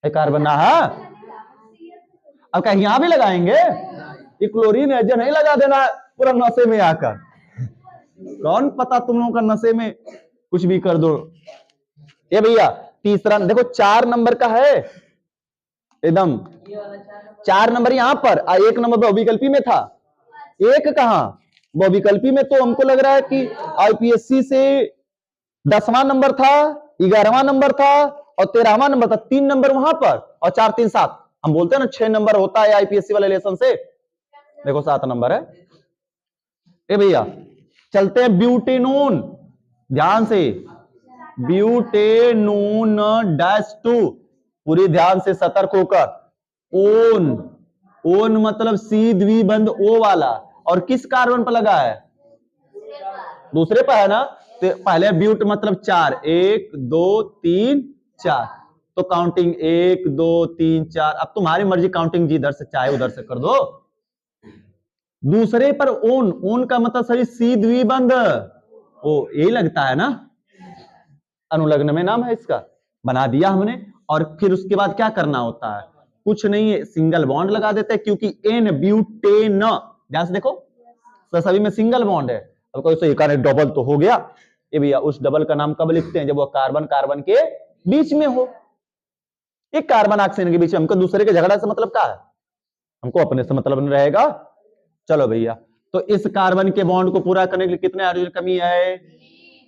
कार्बन अब क्या यहां भी लगाएंगे? ये क्लोरीन एजेंट नहीं लगा देना पूरा नशे में आकर, कौन पता तुम लोगों का नशे में कुछ भी कर दो। ये भैया तीसरा देखो 4 नंबर का है एकदम, 4 नंबर यहां पर, 1 नंबर बहुविकल्पी में था, एक कहां बहुविकल्पी में? तो हमको लग रहा है कि IPSC से 10वां नंबर था, 11वां नंबर था और 13वां नंबर था, 3 नंबर वहां पर और 4 3 7, हम बोलते हैं ना 6 नंबर होता है IPSC वाले लेसन से, देखो 7 नंबर है। ए भैया चलते हैं ब्यूटेनोन, ध्यान से, ब्यूटेनोन -2, पूरी ध्यान से सतर्क होकर। ओन, ओन मतलब C द्विबंध O वाला, और किस कार्बन पर लगा है? दूसरे पर है ना, तो पहले ब्यूट मतलब 4, 1 2 3 4, तो काउंटिंग 1 2 3 4। अब तुम्हारी मर्जी काउंटिंग जी इधर से चाहे उधर से कर दो। दूसरे पर ओन, ओन का मतलब सही सी द्विबंध, ओ यही लगता है ना, अनुलग्न में नाम है इसका, बना दिया हमने। और फिर उसके बाद क्या करना होता है, कुछ नहीं है, सिंगल बॉन्ड लगा देते हैं, क्योंकि एन ब्यूटेन, ध्यान से देखो तो सभी में सिंगल बॉन्ड है। अब कोई से एक डबल तो हो गया, ये भैया उस डबल का नाम कब लिखते हैं, जब वो कार्बन कार्बन के बीच में हो। एक कार्बन ऑक्सीजन के बीच में, हमको दूसरे के झगड़ा से मतलब क्या है, हमको अपने से मतलब नहीं रहेगा। चलो भैया, तो इस कार्बन के बॉन्ड को पूरा करने के लिए कितने हाइड्रोजन कमी है,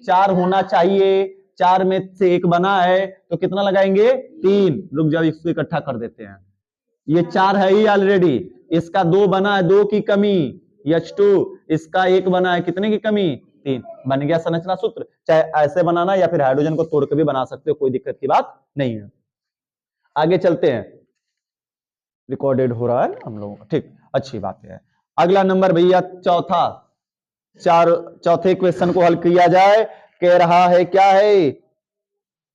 4 होना चाहिए, 4 में से 1 बना है तो कितना लगाएंगे, 3। रुक जाओ, इसको इकट्ठा कर देते हैं, ये 4 है ही ऑलरेडी, इसका 2 बना है, 2 की कमी H2, इसका 1 बना है, कितने की कमी, 3। बन गया संरचना सूत्र। चाहे ऐसे बनाना या फिर हाइड्रोजन को तोड़ के भी बना सकते हो, कोई दिक्कत की बात नहीं है। आगे चलते हैं, रिकॉर्डेड हो रहा है हम लोग, ठीक, अच्छी बात है। अगला नंबर भैया चौथा, चौथे क्वेश्चन को हल किया जाए। कह रहा है क्या है,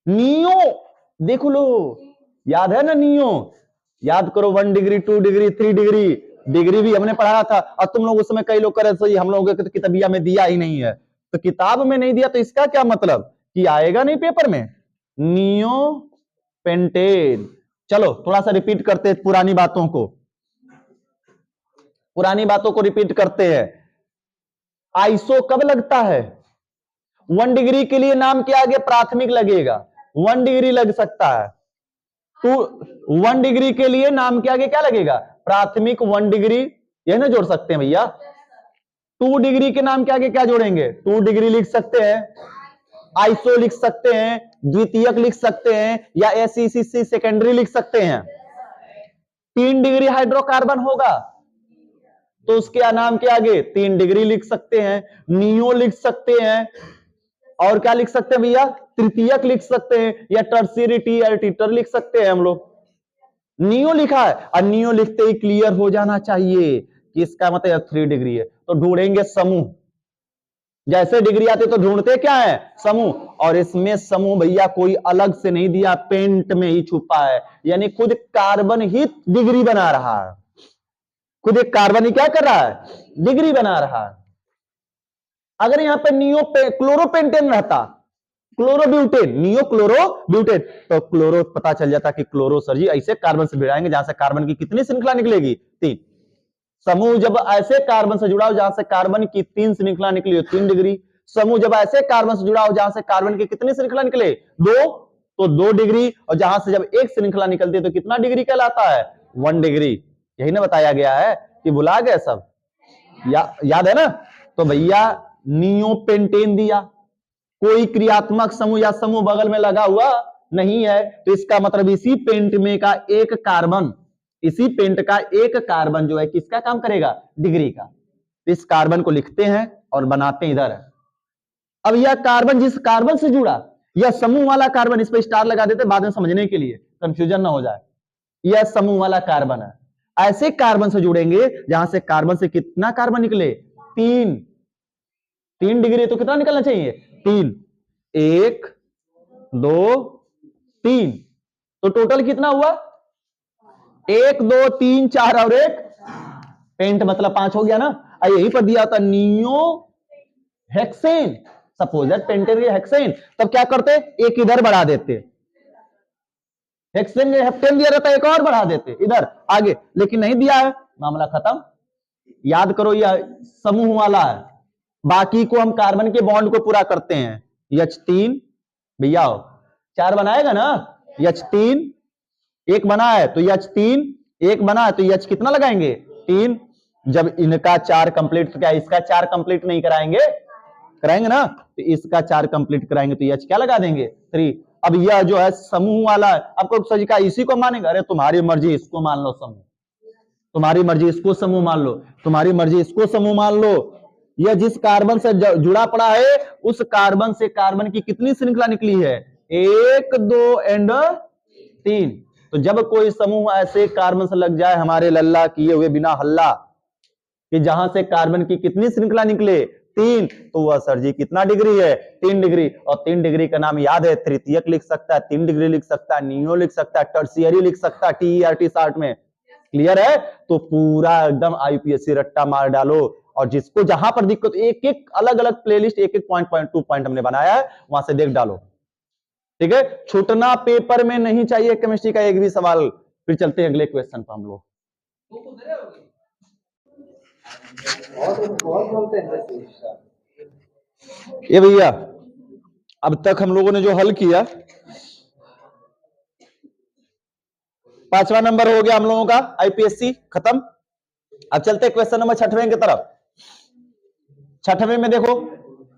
नियो, देख लो, याद है ना नियो, याद करो 1 डिग्री 2 डिग्री 3 डिग्री, डिग्री भी हमने पढ़ा था। और तुम लोग उस समय कई लोग करे सही, हम लोगों के किताबिया में दिया ही नहीं है, तो किताब में नहीं दिया तो इसका क्या मतलब कि आएगा नहीं पेपर में, नियो पेंटेन। चलो थोड़ा सा रिपीट करते हैं पुरानी बातों को, पुरानी बातों को रिपीट करते हैं। आइसो कब लगता है, 1 डिग्री के लिए नाम के आगे प्राथमिक लगेगा, 1 डिग्री लग सकता है। 1 डिग्री के लिए नाम के आगे क्या लगेगा, प्राथमिक। 1 डिग्री यह ना जोड़ सकते हैं भैया। 2 डिग्री के नाम के आगे क्या जोड़ेंगे, 2 डिग्री लिख सकते हैं, आइसो लिख सकते हैं, द्वितीयक लिख सकते हैं, या एसईसीसी सेकेंडरी लिख सकते हैं। 3 डिग्री हाइड्रोकार्बन होगा तो उसके नाम के आगे 3 डिग्री लिख सकते हैं, नियो लिख सकते हैं, और क्या लिख सकते हैं भैया, तृतीयक लिख सकते हैं, या टर्शियरी टीटर लिख सकते हैं हम लोग। नियो लिखा है और नियो लिखते ही क्लियर हो जाना चाहिए कि इसका मतलब 3 डिग्री है, तो ढूंढेंगे समूह, जैसे डिग्री आते तो ढूंढते क्या है, समूह। और इसमें समूह भैया कोई अलग से नहीं दिया, पेंट में ही छुपा है, यानी खुद कार्बन ही डिग्री बना रहा है, खुद एक कार्बन ही क्या कर रहा है, डिग्री बना रहा है। अगर यहां पे नियो क्लोरोपेंटेन रहता, क्लोरोब्यूटेन, नियो क्लोरोब्यूटेन, तो क्लोरो पता चल जाता कि क्लोरो सर जी ऐसे कार्बन से भिड़ाएंगे जहां से कार्बन की कितनी श्रृंखला निकलेगी, 3। समूह जब ऐसे कार्बन से जुड़ा हो जहां से कार्बन की 3 श्रृंखला निकली हो, 3 डिग्री। समूह जब ऐसे कार्बन से जुड़ा हो जहां से कार्बन की कितनी श्रृंखला निकले, 2, तो 2 डिग्री। और जहां से जब एक श्रृंखला निकलती है तो कितना डिग्री कहलाता है, 1 डिग्री। यही ना बताया गया है कि भुला गए सब, याद है ना। तो भैया नियोपेंटेन दिया, कोई क्रियात्मक समूह या समूह बगल में लगा हुआ नहीं है, तो इसका मतलब इसी पेंट में का एक कार्बन, इसी पेंट का एक कार्बन जो है किसका काम करेगा, डिग्री का। इस कार्बन को लिखते हैं और बनाते हैं इधर। अब यह कार्बन जिस कार्बन से जुड़ा, यह समूह वाला कार्बन, इस पर स्टार लगा देते बाद में समझने के लिए, कंफ्यूजन ना हो जाए। यह समूह वाला कार्बन है, ऐसे कार्बन से जुड़ेंगे जहां से कार्बन से कितना कार्बन निकले, 3। 3 डिग्री तो कितना निकलना चाहिए, 3, 1 2 3, तो टोटल कितना हुआ, 1 2 3 4 और 1, पेंट मतलब 5 हो गया ना। यही पर दिया था नियो हेक्सेन, सपोजेट पेंटेन हेक्सेन, तब क्या करते, एक इधर बढ़ा देते, हेक्सेन हेप्टेन दिया रहता, एक और बढ़ा देते इधर आगे, लेकिन नहीं दिया है, मामला खत्म। याद करो यह समूह वाला है, बाकी को हम कार्बन के बॉन्ड को पूरा करते हैं। H3 भैया 4 बनाएगा ना, H3 1 बना है तो H3 1 बना है तो H कितना लगाएंगे, 3। जब इनका 4 कंप्लीट, तो क्या इसका 4 कंप्लीट नहीं कराएंगे, कराएंगे ना, तो इसका 4 कंप्लीट कराएंगे तो H क्या लगा देंगे, 3। अब यह जो है समूह वाला है, आपको सजी का इसी को मानेगा, अरे तुम्हारी मर्जी, इसको मान लो समूह, तुम्हारी मर्जी इसको समूह मान लो, तुम्हारी मर्जी इसको समूह मान लो। यह जिस कार्बन से जुड़ा पड़ा है उस कार्बन से कार्बन की कितनी श्रृंखला निकली है, 1 2 एंड 3। तो जब कोई समूह ऐसे कार्बन से लग जाए, हमारे लल्ला किए हुए बिना हल्ला, कि जहां से कार्बन की कितनी श्रृंखला निकले, 3, तो वह सर जी कितना डिग्री है? 3 डिग्री। और 3 डिग्री का नाम याद है, तृतीयक लिख सकता है, 3 डिग्री लिख सकता है, नियो लिख सकता है, टर्शियरी लिख सकता है, TERT शॉर्ट में। क्लियर है? तो पूरा एकदम IUPAC रट्टा मार डालो, और जिसको जहां पर दिक्कत, एक एक अलग अलग प्लेलिस्ट, एक एक पॉइंट 2 पॉइंट हमने बनाया है, वहां से देख डालो। ठीक है, छूटना पेपर में नहीं चाहिए केमिस्ट्री का एक भी सवाल। फिर चलते हैं अगले क्वेश्चन पर हम लोग। ये भैया अब तक हम लोगों ने जो हल किया, 5वां नंबर हो गया हम लोगों का IPSC खत्म। अब चलते क्वेश्चन नंबर 6वें की तरफ। 6वें में देखो,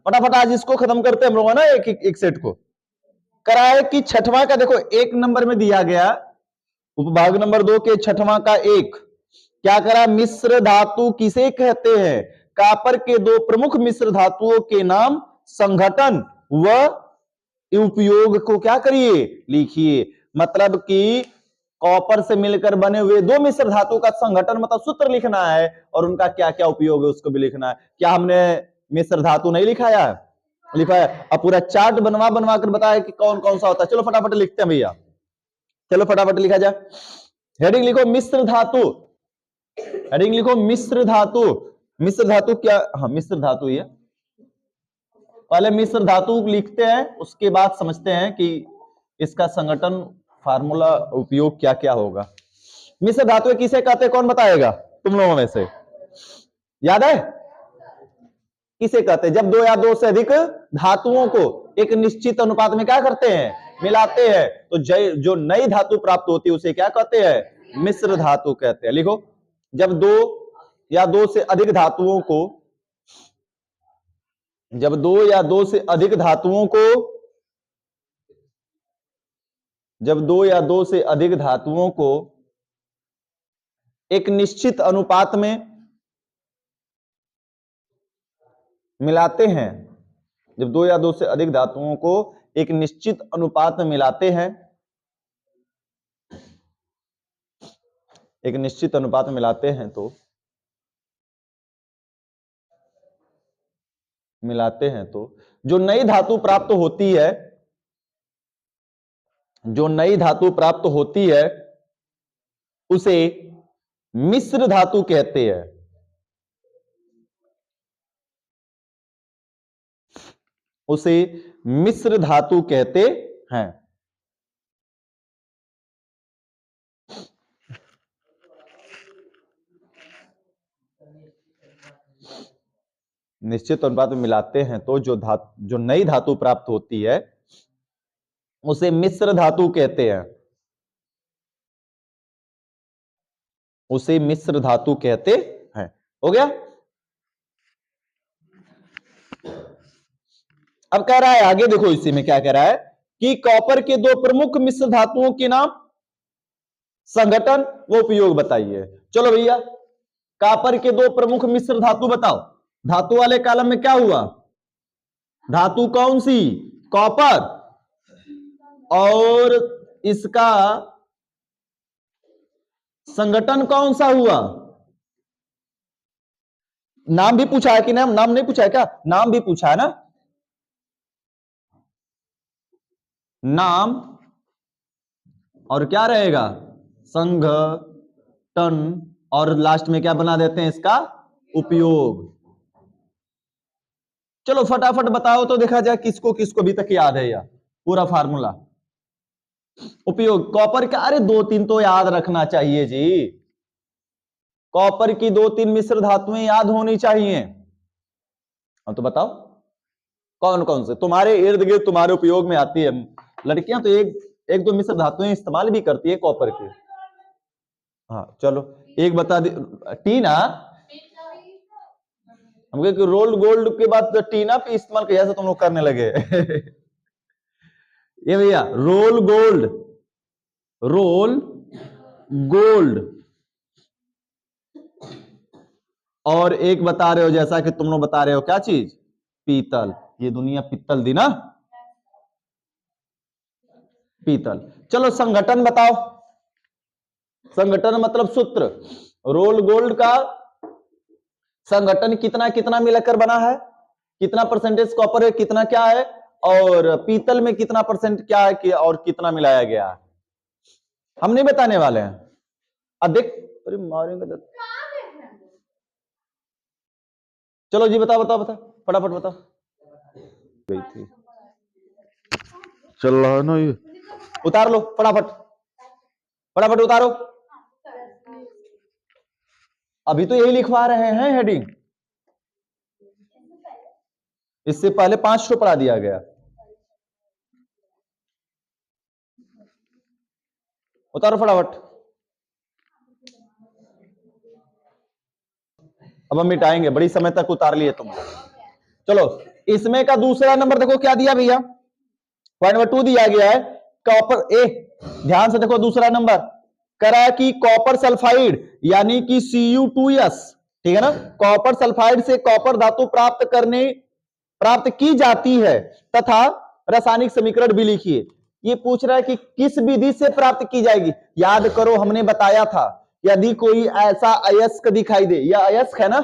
फटाफट आज इसको खत्म करते हम लोग ना, एक सेट को करा है कि 6वां का देखो 1 नंबर में दिया गया, उपभाग नंबर 2 के 6वां का 1 क्या करा? मिश्र धातु किसे कहते हैं? कॉपर के 2 प्रमुख मिश्र धातुओं के नाम, संघटन व उपयोग को क्या करिए? लिखिए। मतलब कि कॉपर से मिलकर बने हुए 2 मिश्र धातु का संघटन मतलब सूत्र लिखना है, और उनका क्या क्या उपयोग है उसको भी लिखना है। क्या हमने मिश्र धातु नहीं लिखाया है? लिखा है। अब पूरा चार्ट बनवा बनवा कर बताया कि कौन कौन सा होता है। चलो फटाफट लिखते हैं भैया, चलो फटाफट लिखा जाए। हेडिंग लिखो मिश्र धातु, हेडिंग लिखो मिश्र धातु। मिश्र धातु क्या? हाँ मिश्र धातु ही है। पहले मिश्र धातु लिखते हैं, उसके बाद समझते हैं कि इसका संगठन, फार्मूला, उपयोग क्या क्या होगा। मिश्र धातु किसे कहते हैं? कौन बताएगा तुम लोगों में से? याद है किसे कहते हैं? जब 2 या 2 से अधिक धातुओं को एक निश्चित अनुपात में क्या करते हैं? मिलाते हैं। तो जो नई धातु प्राप्त होती है उसे क्या कहते हैं? मिश्र धातु कहते हैं। लिखो, जब 2 या 2 से अधिक धातुओं को, जब 2 या 2 से अधिक धातुओं को, जब 2 या 2 से अधिक धातुओं को एक निश्चित अनुपात में मिलाते हैं, जब 2 या 2 से अधिक धातुओं को एक निश्चित अनुपात में मिलाते हैं, एक निश्चित अनुपात में मिलाते हैं, तो जो नई धातु प्राप्त होती है, जो नई धातु प्राप्त होती है उसे मिश्र धातु कहते हैं। उसे मिश्र धातु कहते हैं। निश्चित अनुपात में मिलाते हैं तो जो नई धातु प्राप्त होती है उसे मिश्र धातु कहते हैं, उसे मिश्र धातु कहते हैं। हो गया? अब कह रहा है आगे देखो, इसी में क्या कह रहा है कि कॉपर के 2 प्रमुख मिश्र धातुओं के नाम, संगठन वो उपयोग बताइए। चलो भैया, कॉपर के 2 प्रमुख मिश्र धातु बताओ। धातु वाले कॉलम में क्या हुआ? धातु कौन सी? कॉपर। और इसका संगठन कौन सा हुआ? नाम भी पूछा है कि नाम नहीं पूछा है क्या? नाम भी पूछा है ना, नाम, और क्या रहेगा? संगठन, और लास्ट में क्या बना देते हैं? इसका उपयोग। चलो फटाफट बताओ तो देखा जाए किसको किसको अभी तक याद है यह पूरा फार्मूला। उपयोग कॉपर का, अरे 2-3 तो याद रखना चाहिए जी। कॉपर की 2-3 मिश्र धातुएं याद होनी चाहिए। अब तो बताओ कौन कौन से तुम्हारे इर्द गिर्द तुम्हारे उपयोग में आती है। लड़कियां तो एक 2 मिश्र धातुएं इस्तेमाल भी करती है कॉपर की। हाँ चलो एक बता दी, टीना। हम कहे कि रोल्ड गोल्ड के बाद तो टीना पे इस्तेमाल कैसे तुम लोग करने लगे? ये भैया रोल गोल्ड, रोल गोल्ड, और एक बता रहे हो जैसा कि तुम लोग बता रहे हो क्या चीज? पीतल। ये दुनिया पीतल दी ना, पीतल। चलो संगठन बताओ। संगठन मतलब सूत्र। रोल गोल्ड का संगठन कितना कितना मिलकर बना है? कितना परसेंटेज कॉपर है, कितना क्या है, और पीतल में कितना परसेंट क्या है कि और कितना मिलाया गया है, हम नहीं बताने वाले हैं। अब देख, अरे मारेंगे तो। चलो जी, बताओ बताओ बताओ, फटाफट बताओ। गई थी, चल रहा है ना ये, उतार लो फटाफट, फटाफट उतारो। अभी तो यही लिखवा रहे हैं हेडिंग, इससे पहले 5 पढ़ा दिया गया। उतारो फटाफट। अब हम मिटाएंगे, बड़ी समय तक उतार लिए तुम। चलो, इसमें का दूसरा नंबर देखो क्या दिया भैया, पॉइंट नंबर 2 दिया गया है कॉपर ए। ध्यान से देखो, दूसरा नंबर करा कि कॉपर सल्फाइड यानी कि Cu2s, ठीक है ना, कॉपर सल्फाइड से कॉपर धातु प्राप्त की जाती है तथा रासायनिक समीकरण भी लिखिए। ये पूछ रहा है कि किस विधि से प्राप्त की जाएगी। याद करो, हमने बताया था यदि कोई ऐसा अयस्क दिखाई दे, यह अयस्क है ना,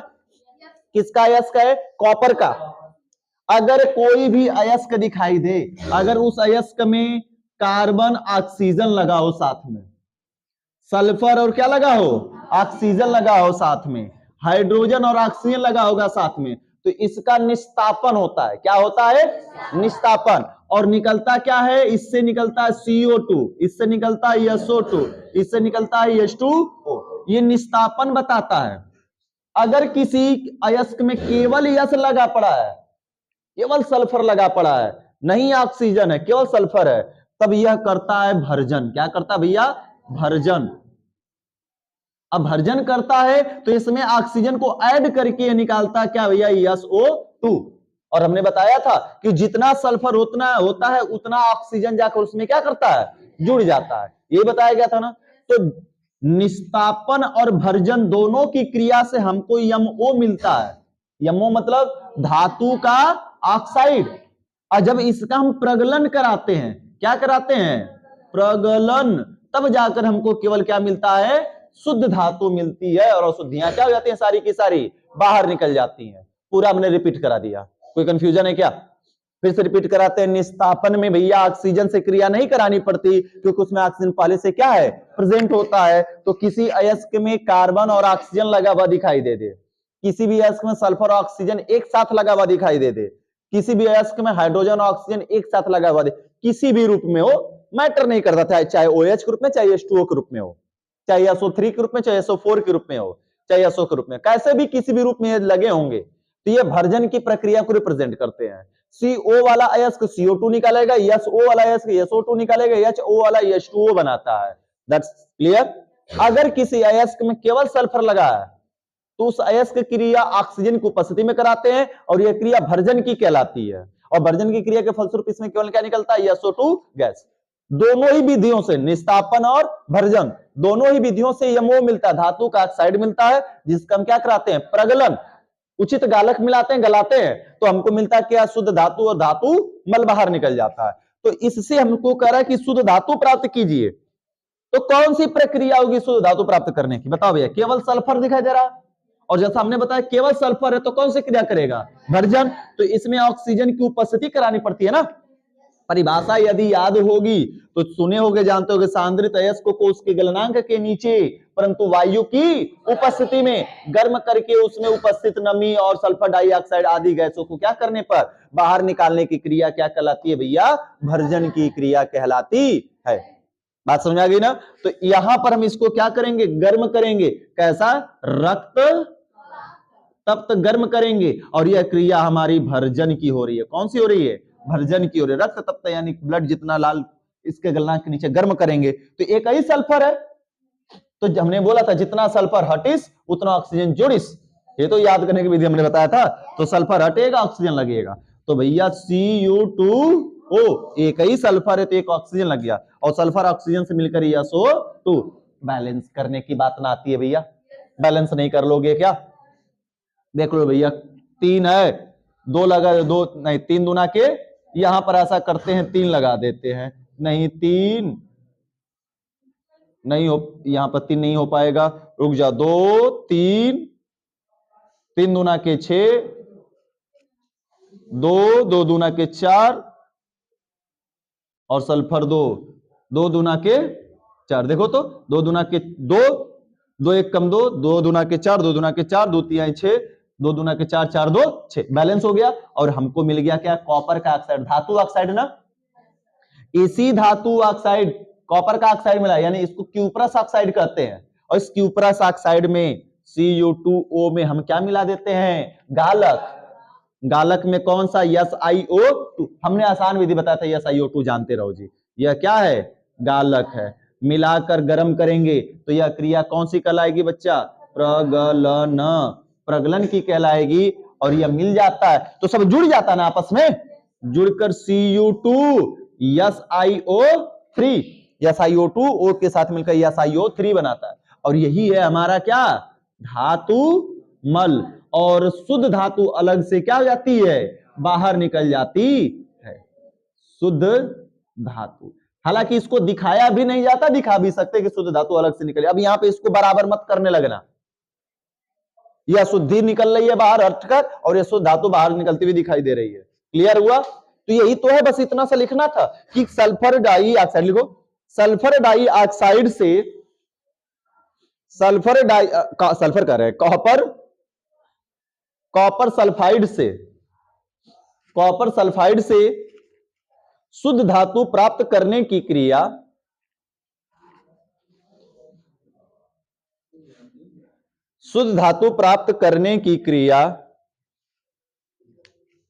किसका अयस्क है, कॉपर का। अगर कोई भी अयस्क दिखाई दे, अगर उस अयस्क में कार्बन ऑक्सीजन लगा हो, साथ में सल्फर और क्या लगा हो, ऑक्सीजन लगा हो, साथ में हाइड्रोजन और ऑक्सीजन लगा होगा साथ में, तो इसका निस्तापन होता है। क्या होता है, निस्तापन। और निकलता क्या है, इससे निकलता है CO2, इससे निकलता है SO2, इससे निकलता है H2O। ये निस्तापन बताता है। अगर किसी अयस्क में केवल यश लगा पड़ा है, केवल सल्फर लगा पड़ा है, नहीं ऑक्सीजन है, केवल सल्फर है, तब यह करता है भर्जन। क्या करता है भैया, भर्जन। अब भर्जन करता है तो इसमें ऑक्सीजन को ऐड करके निकालता क्या भैया, SO2। और हमने बताया था कि जितना सल्फर उतना होता है उतना ऑक्सीजन जाकर उसमें क्या करता है, जुड़ जाता है। ये बताया गया था ना। तो निस्तापन और भर्जन दोनों की क्रिया से हमको MO मिलता है। MO मतलब धातु का ऑक्साइड। और जब इसका हम प्रगलन कराते हैं, क्या कराते हैं, प्रगलन, तब जाकर हमको केवल क्या मिलता है, शुद्ध धातु मिलती है। और अशुद्धियां क्या हो जाती हैं, सारी की सारी बाहर निकल जाती हैं। पूरा हमने रिपीट करा दिया, कोई कंफ्यूजन है क्या, फिर से रिपीट कराते हैं। निस्तापन में भैया ऑक्सीजन से क्रिया नहीं करानी पड़ती, क्योंकि उसमें ऑक्सीजन पहले से क्या है, प्रेजेंट होता है। तो किसी अयस्क में कार्बन और ऑक्सीजन लगा हुआ दिखाई दे दे, किसी भी अयस्क में सल्फर और ऑक्सीजन एक साथ लगा हुआ दिखाई दे दे, किसी भी अयस्क में हाइड्रोजन और ऑक्सीजन एक साथ लगा हुआ दे, किसी भी रूप में हो, मैटर नहीं करता था, चाहे OH के रूप में, चाहे H2O के रूप में हो, चाहे SO3 के रूप में, चाहे SO4 के रूप में हो, चाहे SO के रूप में, कैसे भी किसी भी रूप में लगे होंगे, तो ये भर्जन की प्रक्रिया को रिप्रेजेंट करते हैं। CO वाला अयस्क CO2 निकालेगा, SO वाला अयस्क SO2 निकालेगा, HO वाला H2O बनाता है। That's clear. अगर किसी अयस्क में केवल सल्फर लगा है तो उस अयस्क की क्रिया ऑक्सीजन की उपस्थिति में कराते हैं, और यह क्रिया भर्जन की कहलाती है। और भर्जन की क्रिया के फलस्वरूप इसमें केवल क्या निकलता है, SO2 गैस। दोनों ही विधियों से, निस्तापन और भर्जन, दोनों ही विधियों से MO मिलता है, धातु का ऑक्साइड मिलता है, जिसका हम क्या कराते हैं, प्रगलन, उचित गालक मिलाते हैं, गलाते हैं, तो हमको मिलता है क्या, शुद्ध धातु, और धातु मल बाहर निकल जाता है। तो इससे हमको कह रहा है कि शुद्ध धातु प्राप्त कीजिए। तो कौन सी प्रक्रिया होगी शुद्ध धातु प्राप्त करने की, बताओ भैया। केवल सल्फर दिखाई दे रहा, और जैसा हमने बताया केवल सल्फर है, तो कौन सी क्रिया करेगा, भर्जन। तो इसमें ऑक्सीजन की उपस्थिति करानी पड़ती है ना। परिभाषा यदि याद होगी तो सुने होगे, जानते होगे, सांद्रित अयस्क को उसके गलनांक के नीचे परंतु वायु की उपस्थिति में गर्म करके उसमें उपस्थित नमी और सल्फर डाइऑक्साइड आदि गैसों को क्या करने पर बाहर निकालने की क्रिया क्या कहलाती है भैया, भर्जन की क्रिया कहलाती है। बात समझ आ गई ना। तो यहां पर हम इसको क्या करेंगे, गर्म करेंगे। कैसा, रक्त तप्त गर्म करेंगे, और यह क्रिया हमारी भर्जन की हो रही है। कौन सी हो रही है, भर्जन की हो रही है। रक्त तप्त यानी ब्लड जितना लाल, इसके गलनांक के नीचे गर्म करेंगे तो एक ही सल्फर है, तो हमने बोला था जितना सल्फर हटिस उतना ऑक्सीजन जोड़िस, ये तो याद करने की विधि हमने बताया था। तो सल्फर हटेगा, ऑक्सीजन लगेगा, तो भैया Cu2O, एक ही सल्फर है तो एक ऑक्सीजन लग गया, और सल्फर ऑक्सीजन से मिलकर SO2। बैलेंस करने की बात ना आती है भैया, बैलेंस नहीं कर लोगे क्या, देख लो भैया, 3 है, 2 लगा, 2 नहीं, 3 दूना के, यहां पर ऐसा करते हैं 3 लगा देते हैं, नहीं 3 नहीं हो, यहां पर 3 नहीं हो पाएगा, रुक जा, 2 3, 3 दूना के 6, 2, 2 दूना के 4 और सल्फर 2, 2 दूना के 4। देखो तो 2 दूना के 2, 2 1 कम 2, 2 दूना के 4, 2 दूना के 4, 2 3 6, 2 दूना के 4, 4 2 6, बैलेंस हो गया। और हमको मिल गया क्या? कॉपर का ऑक्साइड, धातु ऑक्साइड ना। इसी धातु ऑक्साइड कॉपर का ऑक्साइड मिला, यानी इसको क्यूप्रस ऑक्साइड कहते हैं। और इस क्यूप्रस ऑक्साइड में CU2O में हम क्या मिला देते हैं? गालक। गालक में कौन सा? SiO2। हमने आसान विधि बताया था, SiO2 जानते रहो जी। यह क्या है? गालक है। मिलाकर गर्म करेंगे तो यह क्रिया कौन सी कहलाएगी बच्चा? प्रगलन। प्रगलन की कहलाएगी। और यह मिल जाता है तो सब जुड़ जाता ना आपस में, जुड़कर Cu2 SiO3, SiO2 O के साथ मिलकर SiO3 बनाता है। और यही है हमारा क्या? धातु मल। और शुद्ध धातु अलग से क्या हो जाती है? बाहर निकल जाती है, शुद्ध धातु। हालांकि इसको दिखाया भी नहीं जाता, दिखा भी सकते कि शुद्ध धातु अलग से निकले। अब यहां पे इसको बराबर मत करने लगना, यह शुद्धि निकल रही है बाहर हटकर और यह शुद्ध धातु बाहर निकलती हुई दिखाई दे रही है। क्लियर हुआ? तो यही तो है, बस इतना सा लिखना था कि सल्फर डाइऑक्साइड लिखो। सल्फर डाइऑक्साइड से सल्फर कह रहे हैं कॉपर सल्फाइड से शुद्ध धातु प्राप्त करने की क्रिया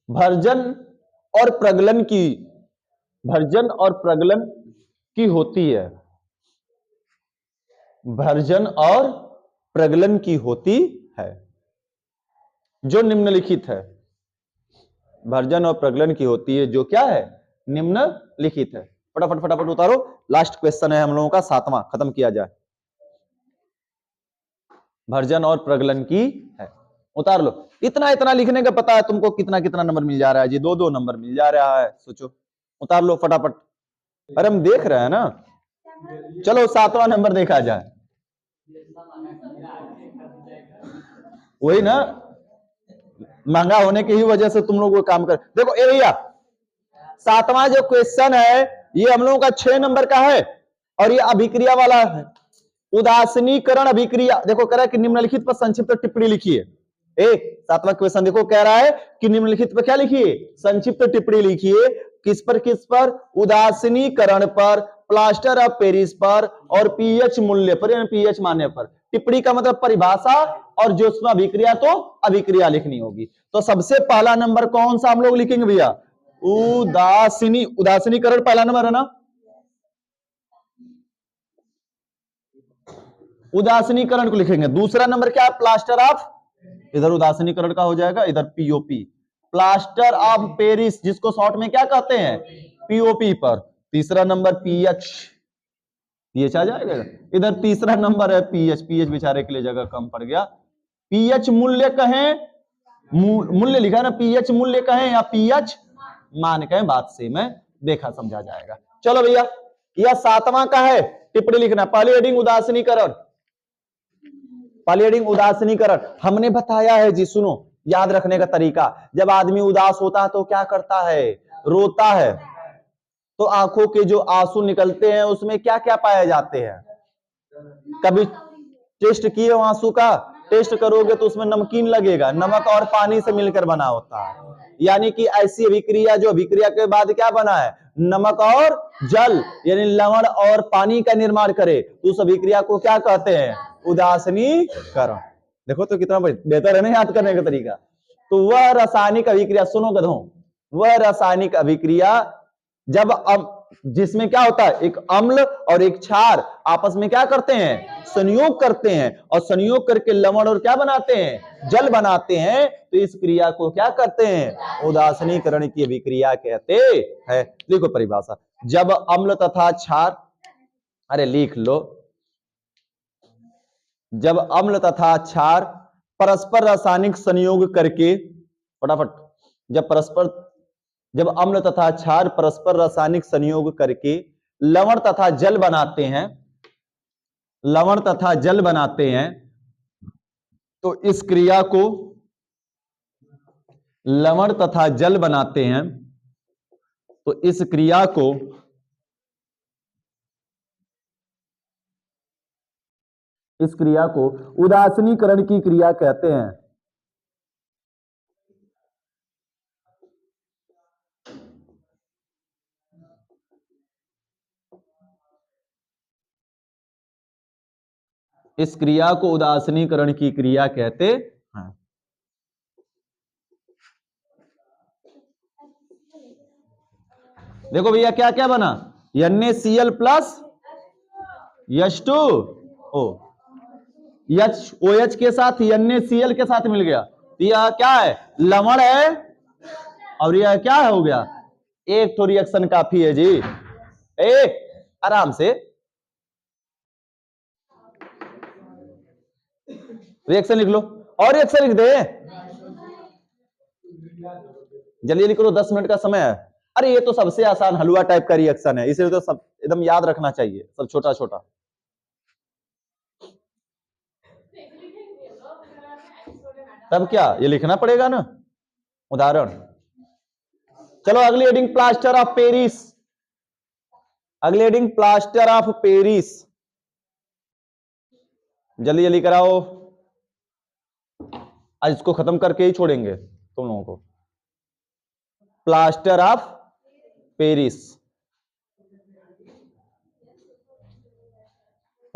भर्जन और प्रगलन की होती है। भर्जन और प्रगलन की होती है, जो निम्नलिखित है। भर्जन और प्रगलन की होती है, जो क्या है? निम्नलिखित है। फटाफट फटाफट उतारो, लास्ट क्वेश्चन है हम लोगों का, 7वां, खत्म किया जाए। भर्जन और प्रगलन की है, उतार लो। इतना इतना लिखने का पता है तुमको कितना कितना नंबर मिल जा रहा है जी? 2 2 नंबर मिल जा रहा है, सोचो। उतार लो फटाफट। अरे हम देख रहे हैं ना, चलो 7वां नंबर देखा जाए। वही ना, महंगा होने की ही वजह से तुम लोग वो काम कर। देखो ए भैया, 7वां जो क्वेश्चन है ये हम लोगों का 6 नंबर का है और ये अभिक्रिया वाला है। उदासीनीकरण अभिक्रिया। देखो कह रहा है कि निम्नलिखित पर संक्षिप्त टिप्पणी लिखिए। 7वां क्वेश्चन देखो कह रहा है कि निम्नलिखित पर क्या लिखिए? संक्षिप्त टिप्पणी लिखिए। किस पर? उदासीनीकरण पर, प्लास्टर ऑफ पेरिस पर और पीएच मूल्य पर, यानी पीएच मानने पर। टिप्पणी का मतलब परिभाषा, और जो उसमें अभिक्रिया तो अभिक्रिया लिखनी होगी। तो सबसे पहला नंबर कौन सा हम लोग लिखेंगे भैया? उदासीनीकरण पहला नंबर है ना। उदासीनीकरण को लिखेंगे। दूसरा नंबर क्या है? प्लास्टर ऑफ, इधर उदासीनीकरण का हो जाएगा, इधर पीओपी, प्लास्टर ऑफ पेरिस, जिसको शॉर्ट में क्या कहते हैं? पीओपी पर। तीसरा नंबर पीएच आ जाएगा। इधर तीसरा नंबर है पीएच बेचारे के लिए जगह कम पड़ गया। पीएच मूल्य कहें, मूल्य लिखा है ना, पीएच मूल्य कहें या पीएच मान कहें, बात से मैं देखा समझा जाएगा। चलो भैया, यह 7वां का है, टिप्पणी लिखना। पॉलीएडिंग उदासीनीकरण हमने बताया है जी, सुनो याद रखने का तरीका। जब आदमी उदास होता है तो क्या करता है? रोता है। तो आंखों के जो आंसू निकलते हैं उसमें क्या क्या पाए जाते हैं? कभी टेस्ट किए हो आंसू का? टेस्ट करोगे तो उसमें नमकीन लगेगा, नमक और पानी से मिलकर बना होता है। यानी कि ऐसी अभिक्रिया जो अभिक्रिया के बाद क्या बना है? नमक और जल, यानी लवण और पानी का निर्माण करे, तो उस अभिक्रिया को क्या कहते हैं? उदासीनीकरण। देखो तो कितना बेहतर है ना याद करने का तरीका। तो वह रासायनिक अभिक्रिया, सुनो गधों, वह रासायनिक अभिक्रिया जब जिसमें क्या होता है? एक अम्ल और एक क्षार आपस में क्या करते हैं? संयोग करते हैं, और संयोग करके लवण और क्या बनाते हैं? जल बनाते हैं। तो इस क्रिया को क्या करते हैं? उदासीनीकरण की अभिक्रिया कहते हैं। देखो परिभाषा, जब अम्ल तथा क्षार, अरे लिख लो, जब अम्ल तथा क्षार परस्पर रासायनिक संयोग करके, फटाफट, जब अम्ल तथा क्षार परस्पर रासायनिक संयोग करके लवण तथा जल बनाते हैं, तो इस क्रिया को लवण तथा जल बनाते हैं तो इस क्रिया को उदासीनीकरण की क्रिया कहते हैं। इस क्रिया को उदासीनीकरण की क्रिया कहते हैं। देखो भैया क्या क्या बना, NaCl प्लस H2O, OH के साथ NaCl के साथ मिल गया, तो यह क्या है, लवण है, और यह क्या हो गया, एक तो रिएक्शन काफी है जी। आराम से रिएक्शन लिख लो, और रिएक्शन लिख दे, जल्दी लिख लो, 10 मिनट का समय है। अरे ये तो सबसे आसान हलवा टाइप का रिएक्शन है, इसलिए तो सब एकदम याद रखना चाहिए, सब छोटा छोटा। तब क्या ये लिखना पड़ेगा ना उदाहरण। चलो अगली हेडिंग प्लास्टर ऑफ पेरिस, अगली हेडिंग प्लास्टर ऑफ पेरिस, जल्दी जल्दी कराओ, आज इसको खत्म करके ही छोड़ेंगे तुम लोगों को। प्लास्टर ऑफ पेरिस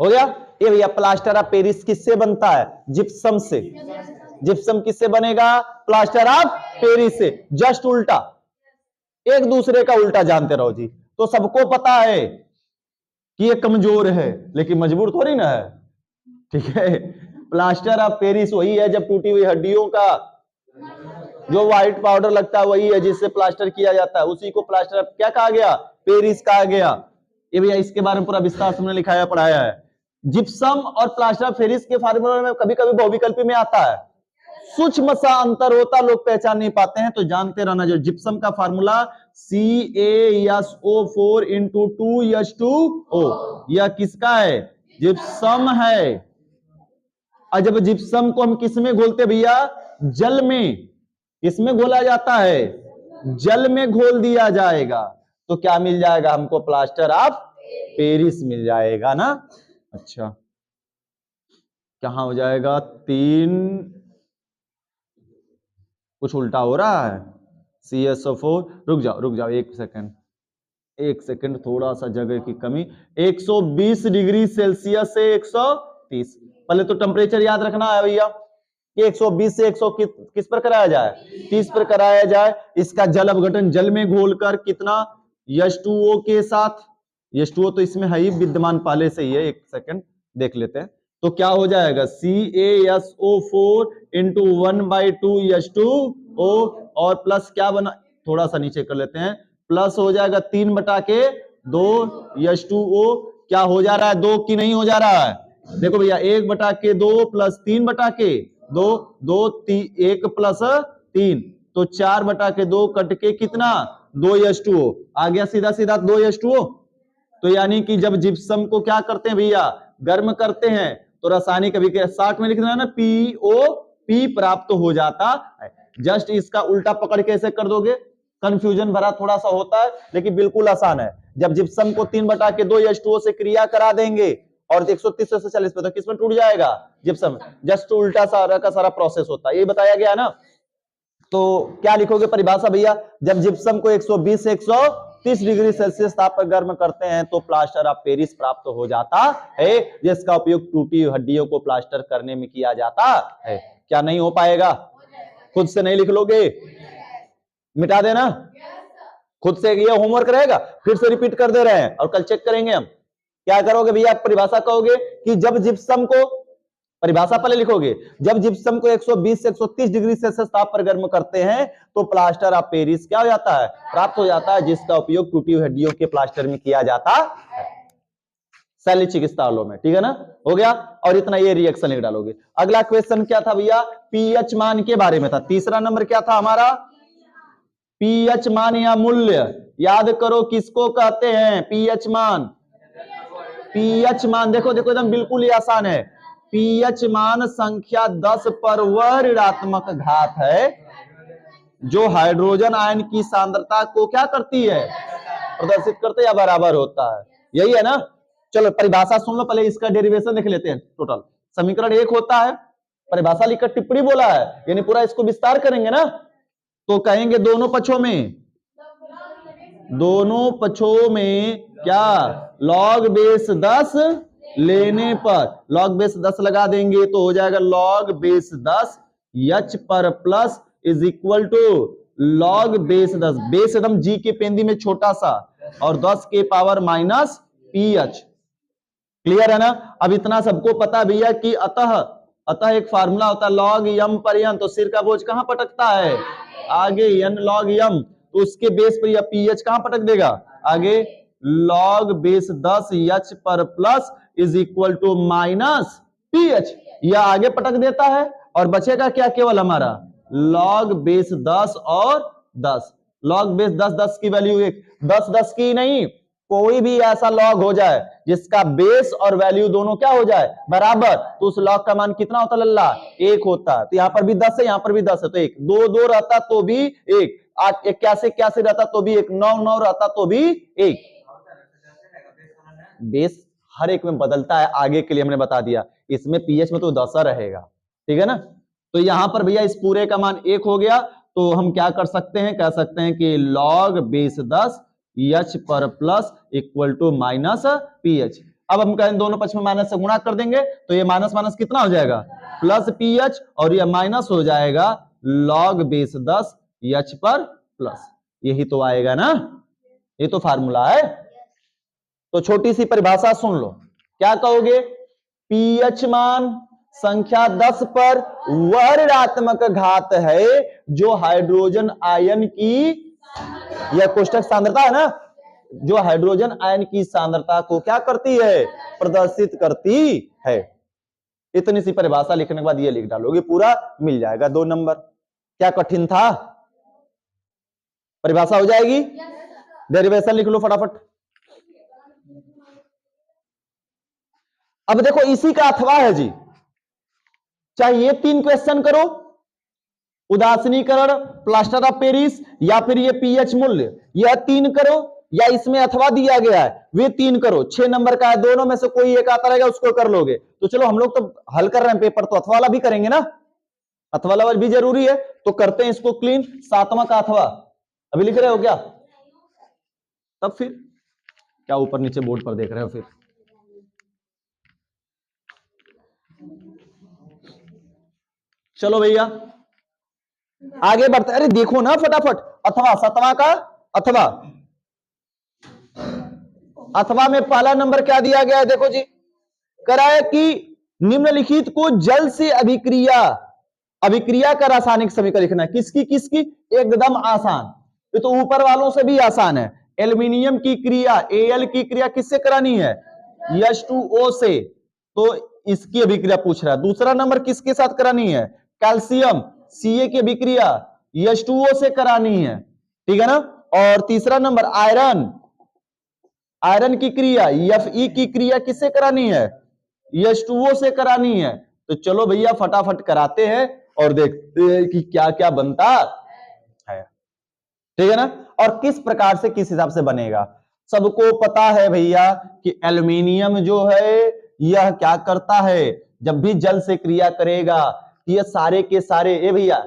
हो गया। ये भैया प्लास्टर ऑफ पेरिस किससे बनता है, जिप्सम से। जिप्सम किससे बनेगा, प्लास्टर ऑफ पेरिस से, जस्ट उल्टा, एक दूसरे का उल्टा जानते रहो जी। तो सबको पता है कि ये कमजोर है, लेकिन मजबूर थोड़ी ना है, ठीक है। प्लास्टर ऑफ पेरिस वही है जब टूटी हुई हड्डियों का जो व्हाइट पाउडर लगता है वही है जिससे प्लास्टर किया जाता है, उसी को प्लास्टर ऑफ क्या कहा गया, पेरिस कहा गया। ये भैया इसके बारे में पूरा विस्तार से हमने लिखाया पढ़ाया है। जिप्सम और प्लास्टर ऑफ पेरिस के फॉर्मूला में कभी कभी बहुविकल्पी में आता है, सूक्ष्म सा अंतर होता, लोग पहचान नहीं पाते हैं, तो जानते रहना। जो जिप्सम का फार्मूला CaSO4 into 2H2O, यह किसका है, जिप्सम है। और जब जिप्सम को हम किस में घोलते भैया, जल में, किसमें घोला जाता है, जल में घोल दिया जाएगा, तो क्या मिल जाएगा हमको, प्लास्टर ऑफ पेरिस मिल जाएगा ना। अच्छा कहां हो जाएगा, 3 कुछ उल्टा हो रहा है, CaSO4, रुक जाओ एक सेकंड, थोड़ा सा जगह की कमी। 120 डिग्री सेल्सियस से 130, पहले तो टेम्परेचर याद रखना है भैया कि 120 से 100 किस पर कराया जाए, 30 पर कराया जाए। इसका जल अपघटन जल में घोलकर कितना, H2O के साथ, H2O तो इसमें है ही विद्यमान पहले से ही है, एक सेकंड देख लेते हैं, तो क्या हो जाएगा, CaSO4 into 1/2H2O, और प्लस क्या बना, थोड़ा सा नीचे कर लेते हैं, प्लस हो जाएगा 3/2 H2O, क्या हो जा रहा है, 2 की नहीं हो जा रहा है, देखो भैया 1/2 प्लस 3/2, 2 1 प्लस 3, तो 4/2 कट के कितना, 2H2O आ गया, सीधा सीधा 2H2O। तो यानी कि जब जिप्सम को क्या करते हैं भैया, गर्म करते हैं, तो रासायनिक अभिक्रिया 60 में लिख देना ना, POP प्राप्त हो जाता है। जस्ट इसका उल्टा पकड़ के ऐसे कर दोगे, कंफ्यूजन भरा थोड़ा सा होता है, लेकिन बिल्कुल आसान है। जब जिप्सम को 3/2 H2O से क्रिया करा देंगे और 130 से 40 पे, तो किसमें टूट जाएगा, जिप्सम। जस्ट उल्टा सारा का सारा प्रोसेस होता है, ये बताया गया ना। तो क्या लिखोगे परिभाषा भैया, जब जिप्सम को 120 से 130 डिग्री सेल्सियस ताप पर गर्म करते हैं तो प्लास्टर ऑफ पेरिस प्राप्त हो जाता है, जिसका उपयोग टूटी हड्डियों को प्लास्टर करने में किया जाता है। क्या नहीं हो पाएगा, खुद से नहीं लिख लोगे, मिटा देना खुद से, ये होमवर्क रहेगा, फिर से रिपीट कर दे रहे हैं और कल चेक करेंगे हम। क्या करोगे भैया, परिभाषा कहोगे कि जब जिप्सम को, परिभाषा पहले लिखोगे, जब जिप्सम को 120 से 130 डिग्री सेल्सियस ताप पर गर्म करते हैं तो प्लास्टर ऑफ पेरिस क्या हो जाता है, प्राप्त हो जाता है, जिसका उपयोग टूटी हुई हड्डियों के प्लास्टर में किया जाता है शल्य चिकित्सालयों में, ठीक है ना, हो गया। और इतना ये रिएक्शन लिख डालोगे। अगला क्वेश्चन क्या था भैया, पीएच मान के बारे में था, तीसरा नंबर क्या था हमारा, पीएच मान या मूल्य, याद करो किसको कहते हैं, पीएच मान। पीएच मान देखो देखो एकदम बिल्कुल ही आसान है, पीएच मान संख्या 10 पर वह ऋणात्मक घात है जो हाइड्रोजन आयन की सांद्रता को क्या करती है, प्रदर्शित करते या बराबर होता है, यही है ना। चलो परिभाषा सुन लो, पहले इसका डेरिवेशन देख लेते हैं। टोटल समीकरण एक होता है, परिभाषा लिखकर टिप्पणी बोला है, यानी पूरा इसको विस्तार करेंगे ना, तो कहेंगे दोनों पक्षों में क्या लॉग बेस 10 लेने पर, लॉग बेस 10 लगा देंगे तो हो जाएगा लॉग बेस 10 एच पर plus is equal to log base 10, base एकदम जी के पेंदी में छोटा सा, और 10 के power minus P H. Clear है ना। अब इतना सबको पता भैया कि अतः एक फार्मूला होता है लॉग यम पर एन, तो सिर का बोझ कहां पटकता है, आगे, एन लॉग यम, तो उसके बेस पर यह पीएच कहां पटक देगा, आगे, लॉग बेस 10 एच पर plus is equal to minus pH, यह आगे पटक देता है, और बचेगा क्या, केवल हमारा लॉग बेस 10 और 10, लॉग बेस 10 10 की वैल्यू 1, 10 10 की नहीं, कोई भी ऐसा लॉग हो जाए जिसका बेस और वैल्यू दोनों क्या हो जाए, बराबर, तो उस लॉग का मान कितना होता है लल्ला, 1 होता है। तो यहां पर भी 10 है, यहां पर भी 10 है, तो 1, 2 2 रहता तो भी 1, 8 81 रहता तो भी 1, 9 9 रहता तो भी 1। बेस हर एक में बदलता है, आगे के लिए हमने बता दिया, इसमें पीएच में तो 10 रहेगा, ठीक है ना। तो यहां पर भैया इस पूरे का मान 1 हो गया, तो हम क्या कर सकते हैं, कह सकते हैं कि लॉग बेस 10 एच पर plus equal to minus pH. अब हम कहें दोनों पक्ष में माइनस से गुणा कर देंगे, तो ये माइनस माइनस कितना हो जाएगा, प्लस पीएच, और ये माइनस हो जाएगा लॉग बेस 10 एच पर प्लस, यही तो आएगा ना, ये तो फार्मूला है। तो छोटी सी परिभाषा सुन लो, क्या कहोगे, पीएच मान संख्या 10 पर वह ऋणात्मक घात है जो हाइड्रोजन आयन की, यह कोष्टक सांद्रता है ना, जो हाइड्रोजन आयन की सांद्रता को क्या करती है, प्रदर्शित करती है। इतनी सी परिभाषा लिखने के बाद ये लिख डालोगे, पूरा मिल जाएगा 2 नंबर। क्या कठिन था, परिभाषा हो जाएगी, डेरिवेशन लिख लो फटाफट। अब देखो इसी का अथवा है जी, चाहे ये 3 क्वेश्चन करो, उदासीनीकरण, प्लास्टर ऑफ पेरिस, या फिर ये पीएच मूल्य, यह 3 करो, या इसमें अथवा दिया गया है वे 3 करो, 6 नंबर का है, दोनों में से कोई एक आता रहेगा उसको कर लोगे। तो चलो हम लोग तो हल कर रहे हैं पेपर, तो अथवा वाला भी करेंगे ना, अथवा वाला भी जरूरी है, तो करते हैं इसको क्लीन। 7वां का अथवा अभी लिख रहे हो क्या, तब फिर क्या ऊपर नीचे बोर्ड पर देख रहे हो फिर। चलो भैया आगे बढ़ते, अरे देखो ना फटाफट, अथवा 7वां का अथवा, अथवा में पहला नंबर क्या दिया गया है, देखो जी, कराए कि निम्नलिखित को जल से अभिक्रिया का रासायनिक समीकरण लिखना है। किसकी किसकी, एकदम आसान, ये तो ऊपर वालों से भी आसान है। एल्यूमिनियम की क्रिया, Al की क्रिया किससे करानी है, H2O से, तो इसकी अभिक्रिया पूछ रहा है। दूसरा नंबर किसके साथ करानी है, कैल्शियम Ca की अभिक्रिया H2O से करानी है, ठीक है ना। और तीसरा नंबर आयरन की क्रिया Fe की क्रिया किससे करानी है, H2O से करानी है। तो चलो भैया फटाफट कराते हैं और देखते हैं कि क्या क्या बनता है, ठीक है ना, और किस प्रकार से किस हिसाब से बनेगा। सबको पता है भैया कि एल्यूमिनियम जो है यह क्या करता है, जब भी जल से क्रिया करेगा ये सारे के सारे, ए भैया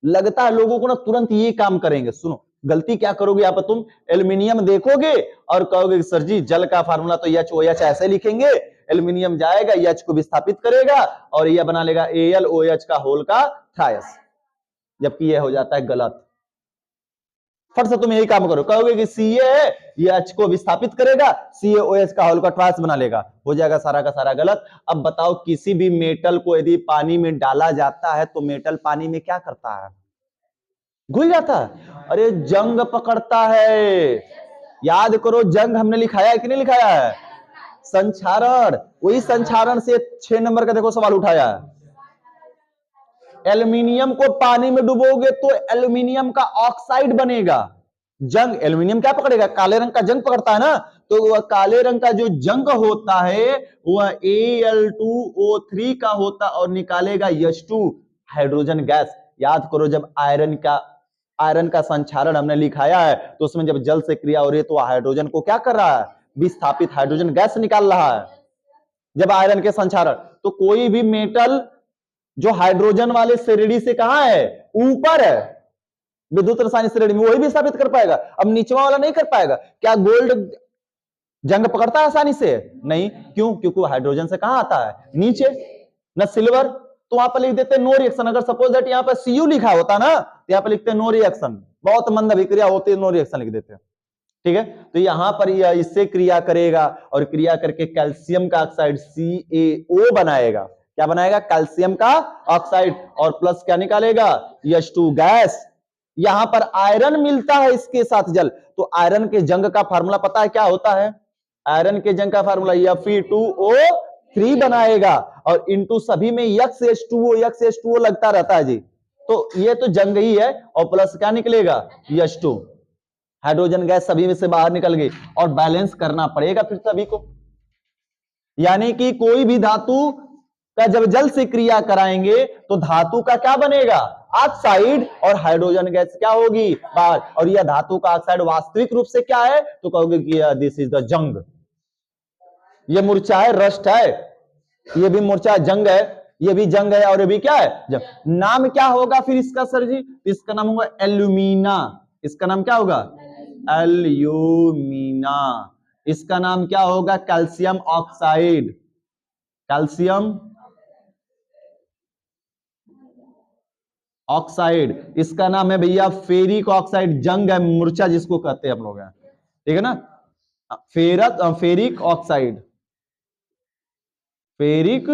लगता है लोगों को ना तुरंत ये काम करेंगे। सुनो गलती क्या करोगे यहाँ पर, तुम एल्यूमिनियम देखोगे और कहोगे सर जी जल का फार्मूला तो HOH ऐसे लिखेंगे, एल्यूमिनियम जाएगा H को विस्थापित करेगा और यह बना लेगा AlOH का होल का थ्रायस, जबकि यह हो जाता है गलत। फट से तुम यही काम करो, कहोगे कि Ca है, ये H को विस्थापित करेगा, CaOH का होल का ट्रायस बना लेगा, हो जाएगा सारा का सारा गलत। अब बताओ किसी भी मेटल को यदि पानी में डाला जाता है तो मेटल पानी में क्या करता है, घुल जाता है, अरे जंग पकड़ता है। याद करो जंग हमने लिखाया है कि नहीं लिखाया है, संक्षारण, वही संक्षारण से 6 नंबर का देखो सवाल उठाया है। एल्यूमिनियम को पानी में डुबोगे तो एल्यूमिनियम का ऑक्साइड बनेगा, जंग, एल्यूमिनियम क्या पकड़ेगा, काले रंग का जंग पकड़ता है ना, तो वह काले रंग का जो जंग होता है वह Al2O3 का होता और निकालेगा H2 हाइड्रोजन गैस। याद करो जब आयरन का आयरन का संचारण हमने लिखाया है, तो उसमें जब जल से क्रिया हो रही है तो हाइड्रोजन को क्या कर रहा है, विस्थापित हाइड्रोजन गैस निकाल रहा है जब आयरन के संचारण। तो कोई भी मेटल जो हाइड्रोजन वाले श्रेणी से कहां है, ऊपर है विद्युत रासायनिक श्रेणी में, वही भी स्थापित कर पाएगा। अब नीचवा वाला नहीं कर पाएगा। क्या गोल्ड जंग पकड़ता है आसानी से? नहीं। क्यों? क्योंकि वो हाइड्रोजन से कहां आता है, नीचे। न सिल्वर, तो वहां पर लिख देते नो रिएक्शन। अगर सपोज दैट यहाँ पर Cu लिखा होता ना, तो यहाँ पर लिखते नो रिएक्शन, बहुत मंद अभिक्रिया होती है, नो रिएक्शन लिख देते हैं। ठीक है, तो यहां पर यह इससे क्रिया करेगा और क्रिया करके कैल्शियम का ऑक्साइड CaO बनाएगा। क्या बनाएगा? कैल्शियम का ऑक्साइड, और प्लस क्या निकालेगा, H2 गैस। यहां पर आयरन मिलता है इसके साथ जल, तो आयरन के जंग का फार्मूला पता है क्या होता है? आयरन के जंग का फार्मूला Fe2O3 बनाएगा, और इंटू सभी में X H2O लगता रहता है जी। तो ये तो जंग ही है, और प्लस क्या निकलेगा, H2, हाइड्रोजन गैस सभी में से बाहर निकल गई, और बैलेंस करना पड़ेगा फिर सभी को। यानी कि कोई भी धातु का जब जल से क्रिया कराएंगे तो धातु का क्या बनेगा, ऑक्साइड, और हाइड्रोजन गैस क्या होगी, बाहर। और यह धातु का ऑक्साइड वास्तविक रूप से क्या है, तो कहोगे कि दिस इज द जंग। ये मूर्छा है, रस्ट है, ये भी मूर्छा जंग है, ये भी जंग है, और ये भी क्या है, जंग। नाम क्या होगा फिर इसका सर जी? इसका नाम होगा एल्यूमिना। इसका नाम क्या होगा, एल्यूमिना। इसका नाम क्या होगा, कैल्शियम ऑक्साइड। Calcium oxide. इसका नाम है भैया फेरिक ऑक्साइड, जंग है, मूर्छा जिसको कहते हैं हम लोग, ठीक है ना। Ferric oxide, ferric.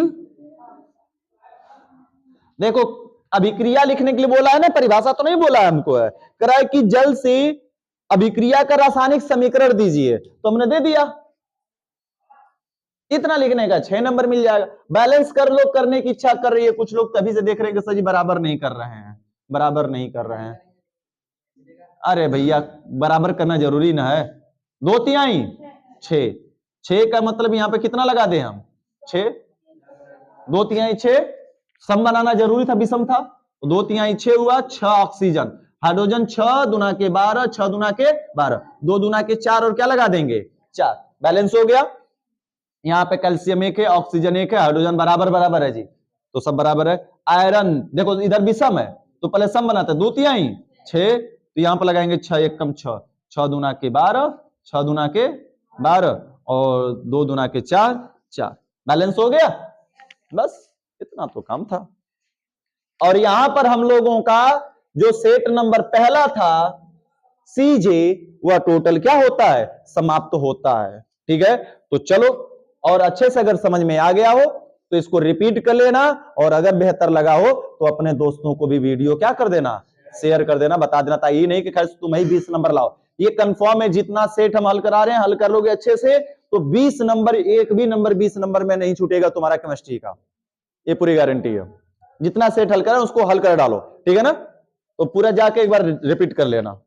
देखो अभिक्रिया लिखने के लिए बोला है ना, परिभाषा तो नहीं बोला है हमको, है कह रहा है कि जल से अभिक्रिया का रासायनिक समीकरण दीजिए, तो हमने दे दिया। इतना लिखने का 6 नंबर मिल जाएगा। बैलेंस कर लो, करने की इच्छा कर रही है कुछ लोग, तभी से देख रहे हैं कि सर जी बराबर नहीं कर रहे हैं, बराबर नहीं कर रहे हैं। अरे भैया बराबर करना जरूरी ना है। 2 तिहाई 6, 6 का मतलब यहां पे कितना लगा दे हम, 6, 2 तिहाई 6। सम बनाना जरूरी था, विषम था, 2 तिहाई 6 हुआ, 6 ऑक्सीजन, हाइड्रोजन 6 दुना के 12, 6 दुना के 12, 2 दुना के 4, और क्या लगा देंगे 4, बैलेंस हो गया। यहाँ पे कैल्शियम 1 है, ऑक्सीजन 1 है, हाइड्रोजन बराबर बराबर है जी, तो सब बराबर है। आयरन देखो इधर भी सम है, तो पहले सम बनाते हैं, 2 तिहाई 6, तो यहाँ पर लगाएंगे 6 एकम 6, 6 दुना के 12, 6 दुना के 12, और 2 दुना के 4, 4, बैलेंस हो गया। बस इतना तो काम था। और यहां पर हम लोगों का जो सेट नंबर पहला था CJ, वह टोटल क्या होता है, समाप्त होता है। ठीक है, तो चलो, और अच्छे से अगर समझ में आ गया हो तो इसको रिपीट कर लेना, और अगर बेहतर लगा हो तो अपने दोस्तों को भी वीडियो क्या कर देना, शेयर कर देना, बता देना, ताकि ये नहीं कि खैर तुम ही 20 नंबर लाओ। ये कंफर्म है, जितना सेट हम हल करा रहे हैं, हल कर लोगे अच्छे से तो 20 नंबर, एक भी नंबर 20 नंबर में नहीं छूटेगा तुम्हारा केमिस्ट्री का, ये पूरी गारंटी है। जितना सेट हल करा उसको हल कर डालो, ठीक है ना। तो पूरा जाके एक बार रिपीट कर लेना।